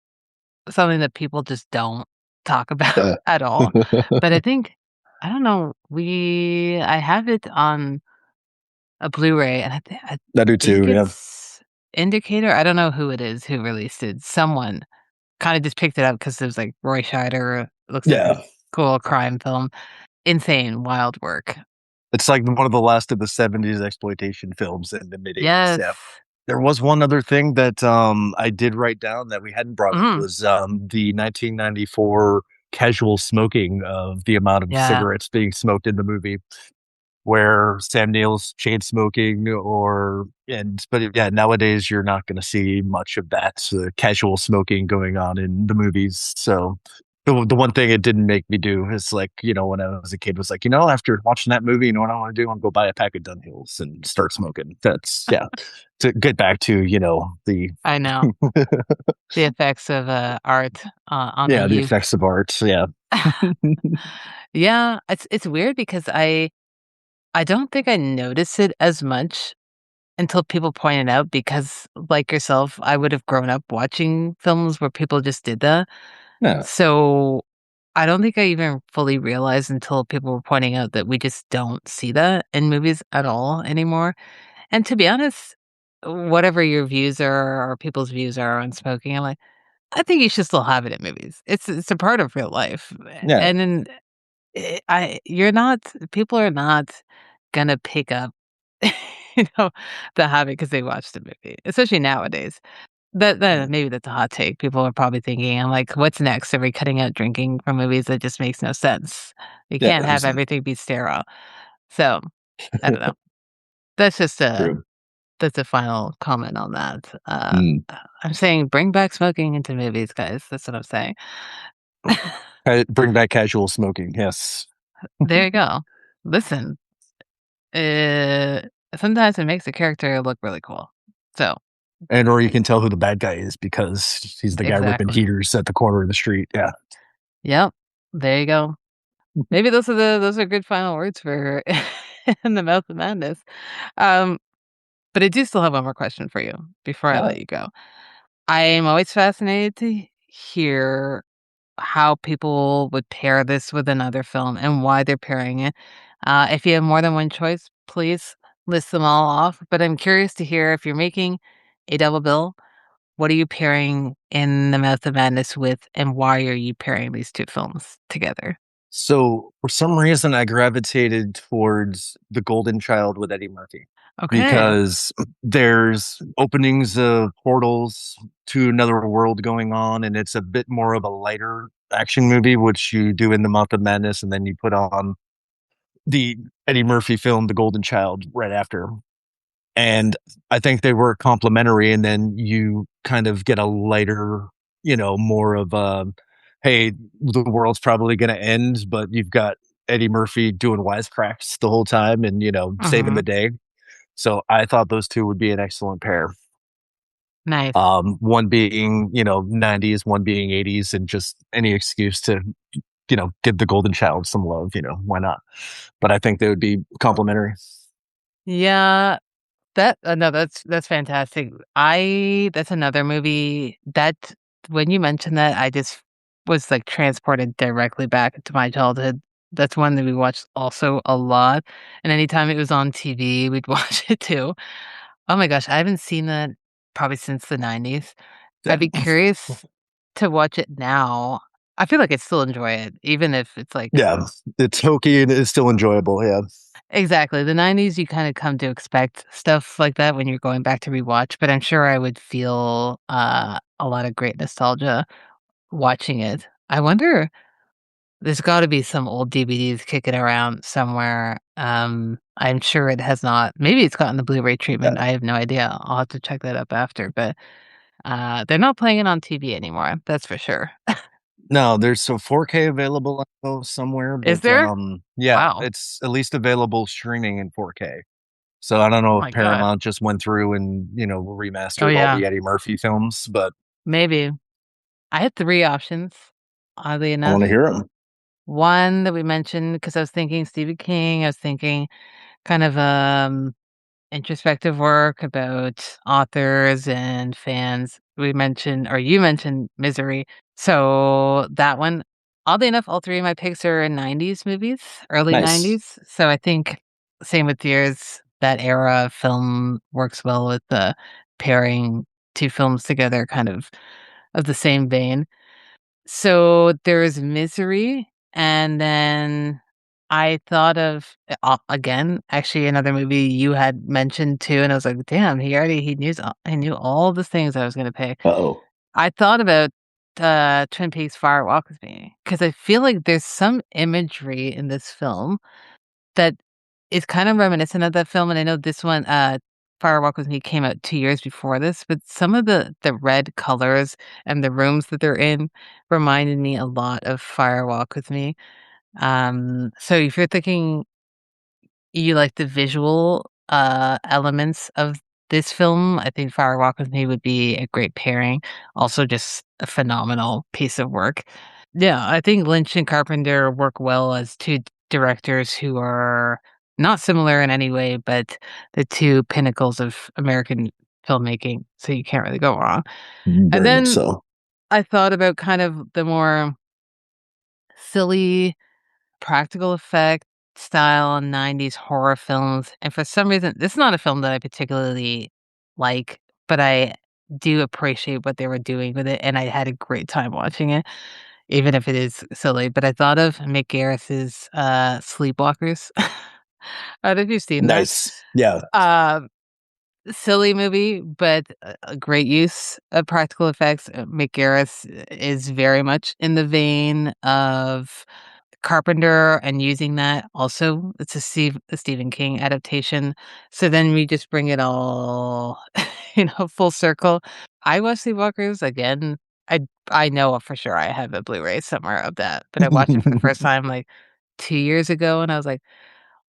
something that people just don't talk about uh, at all. But I think I don't know. I have it on a Blu-ray, and I I do think too. Yeah. it's Indicator. I don't know who it is who released it. Someone kind of just picked it up because it was like Roy Scheider. Looks like a Yeah. cool crime film. Insane, wild work. It's like one of the last of the 70s exploitation films in the mid 80s. Yes. Yeah. There was one other thing that I did write down that we hadn't brought up Mhm. was the 1994 casual smoking of the amount of Yeah. cigarettes being smoked in the movie, where Sam Neill's chain smoking but yeah, nowadays you're not going to see much of that casual smoking going on in the movies. So the one thing it didn't make me do is like, when I was a kid was like, after watching that movie, you know what I want to do? I'm go buy a pack of Dunhills and start smoking. That's yeah. To get back to, the I know. The effects of, art, on the yeah, the youth. effects of art. Yeah. Yeah, it's weird because I don't think I notice it as much until people point it out because, like yourself, I would have grown up watching films where people just did that. Yeah. So, I don't think I even fully realized until people were pointing out that we just don't see that in movies at all anymore. And to be honest, whatever your views are or people's views are on smoking, I'm like, I think you should still have it in movies. It's a part of real life, Yeah. and then I you're not people are not gonna pick up, you know, the habit because they watched the movie, especially nowadays. That maybe that's a hot take. People are probably thinking, I'm like, "What's next? Are we cutting out drinking from movies? That just makes no sense. You Yeah. can't have everything be sterile." So, I don't know. That's just a True. that's a final comment on that. Mm. I'm saying bring back smoking into movies, guys. That's what I'm saying. Bring back casual smoking. Yes. There you go. Listen, uh, sometimes it makes a character look really cool. So, And or you can tell who the bad guy is because he's the guy ripping exactly. heaters at the corner of the street. Yeah. Yep. There you go. Maybe those are good final words for In the Mouth of Madness. Um, but I do still have one more question for you before I Yeah. let you go. I am always fascinated to hear how people would pair this with another film and why they're pairing it. If you have more than one choice, please list them all off. But I'm curious to hear if you're making a double bill, what are you pairing In the Mouth of Madness with, and why are you pairing these two films together? So for some reason, I gravitated towards The Golden Child with Eddie Murphy Okay. because there's openings of portals to another world going on, and it's a bit more of a lighter action movie, which you do in The Month of Madness, and then you put on the Eddie Murphy film, The Golden Child, right after. And I think they were complementary, and then you kind of get a lighter, more of a, hey, the world's probably going to end, but you've got Eddie Murphy doing wisecracks the whole time and saving the Mhm. day. So I thought those two would be an excellent pair. Nice. One being 90s, one being 80s, and just any excuse to give the golden child some love. Why not? But I think they would be complementary. Yeah, no, that's fantastic. I That's another movie that when you mentioned that, I just was, like, transported directly back to my childhood. That's one that we watched also a lot, and anytime it was on TV, we'd watch it too. Oh my gosh, I haven't seen that probably since the '90s. I'd Yeah. be curious to watch it now. I feel like I'd still enjoy it, even if it's like Yeah, it's hokey and it's still enjoyable. Yeah. exactly, the '90s, you kinda come to expect stuff like that when you're going back to rewatch, but I'm sure I would feel, a lot of great nostalgia watching it. I wonder there's gotta be some old DVDs kicking around somewhere, I'm sure it has not maybe it's gotten the Blu-ray treatment, Yeah. I have no idea, I'll have to check that up after, but, they're not playing it on TV anymore, that's for sure. No, there's some 4K available I know somewhere, Is but there? yeah, Wow. it's at least available streaming in 4K. So I don't Oh know if my god. Paramount just went through and, Oh, remastered all yeah. the Eddie Murphy films, but Maybe. I had 3 options, oddly I want to enough. hear them. One that we mentioned because I was thinking Stephen King, I was thinking kind of, introspective work about authors and fans. We mentioned or you mentioned Misery, so that one. Oddly enough, all three of my picks are in 90s movies, early Nice. 90s. So I think same with yours, that era of film works well with the pairing two films together, kind of the same vein. So there's Misery, and then I thought of again, actually another movie you had mentioned too, and I was like, damn, he knew all the things I was gonna pick. Uh-oh. I thought about Twin Peaks Fire Walk with Me because I feel like there's some imagery in this film that is kind of reminiscent of that film, and I know this one, Fire Walk with Me came out 2 years before this, but some of the red colors and the rooms that they're in reminded me a lot of Fire Walk with Me. So if you're thinking you like the visual, elements of this film, I think Fire Walk with Me would be a great pairing. Also just a phenomenal piece of work. Yeah, I think Lynch and Carpenter work well as 2 directors who are not similar in any way, but the 2 pinnacles of American filmmaking, so you can't really go wrong. And Very much then so. I thought about kind of the more silly practical effect style 90s horror films, and for some reason this is not a film that I particularly like, but I do appreciate what they were doing with it, and I had a great time watching it, even if it is silly. But I thought of Mick Garris's, Sleepwalkers. I don't know if you've seen that. Nice. Yeah. Um, Silly movie, but a great use of practical effects. Mick Garris is very much in the vein of Carpenter and using that also. It's a Stephen King adaptation. So then we just bring it all, full circle. I watched Sleepwalkers again. I know for sure I have a Blu-ray somewhere of that, but I watched it for the first time like 2 years ago, and I was like,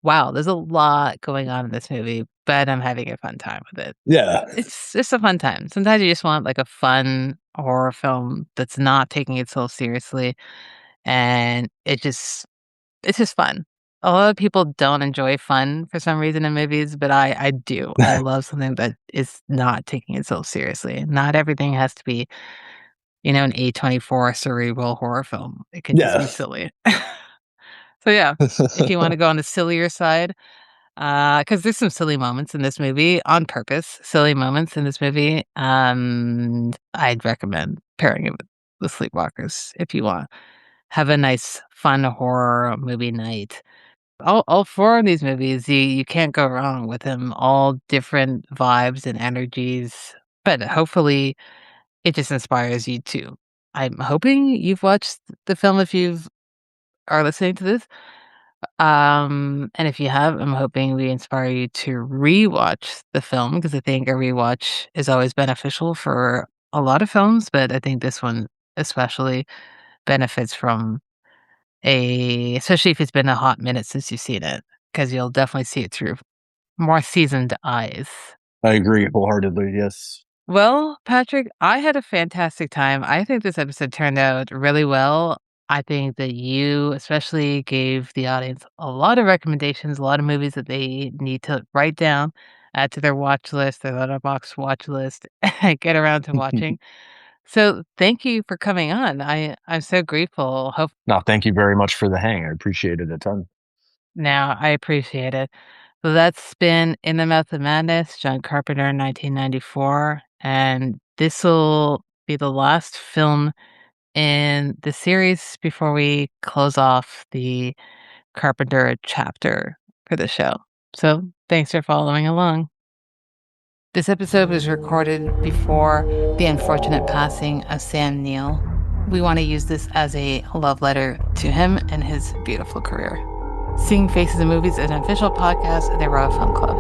"Wow, there's a lot going on in this movie, but I'm having a fun time with it." Yeah. It's just a fun time. Sometimes you just want like a fun horror film that's not taking itself seriously, and it's just fun. A lot of people don't enjoy fun for some reason in movies, but I do. I love something that is not taking itself seriously. Not everything has to be, an A24 cerebral horror film. It could just Yeah. be silly. So yeah, if you wanna go on the sillier side, because there's some silly moments in this movie on purpose, silly moments in this movie, I'd recommend pairing it with Sleepwalkers if you want. Have a nice fun horror movie night. All 4 of these movies, you can't go wrong with them, all different vibes and energies, but hopefully, it just inspires you too. I'm hoping you've watched the film if you've are listening to this, and if you have, I'm hoping we inspire you to rewatch the film because I think a rewatch is always beneficial for a lot of films, but I think this one especially benefits from especially if it's been a hot minute since you've seen it, because 'cause you'll definitely see it through more seasoned eyes. I agree wholeheartedly. Yes. Well, Patrick, I had a fantastic time. I think this episode turned out really well. I think that you especially gave the audience a lot of recommendations, a lot of movies that they need to write down, add to their watch list, their letterbox watch list, get around to watching. So thank you for coming on. I'm so grateful. Hope No, thank you very much for the hang. I appreciate it a ton. now I appreciate it. So that's been In the Mouth of Madness, John Carpenter, 1994, and this will be the last film in the series before we close off the Carpenter chapter for the show. So thanks for following along. This episode was recorded before the unfortunate passing of Sam Neill. We want to use this as a love letter to him and his beautiful career. Seeing Faces in Movies is an official podcast of the Royal Film Club.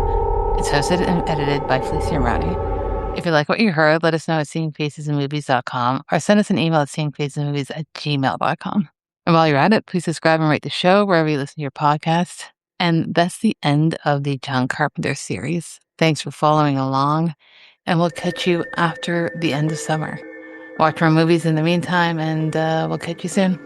It's hosted and edited by Felicia and If you like what you heard, let us know at seeingfacesinmovies.com or send us an email at seeingfacesinmovies@gmail.com. And while you're at it, please subscribe and rate the show wherever you listen to your podcast. And that's the end of the John Carpenter series. Thanks for following along, and we'll catch you after the end of summer. Watch more movies in the meantime, and we'll catch you soon.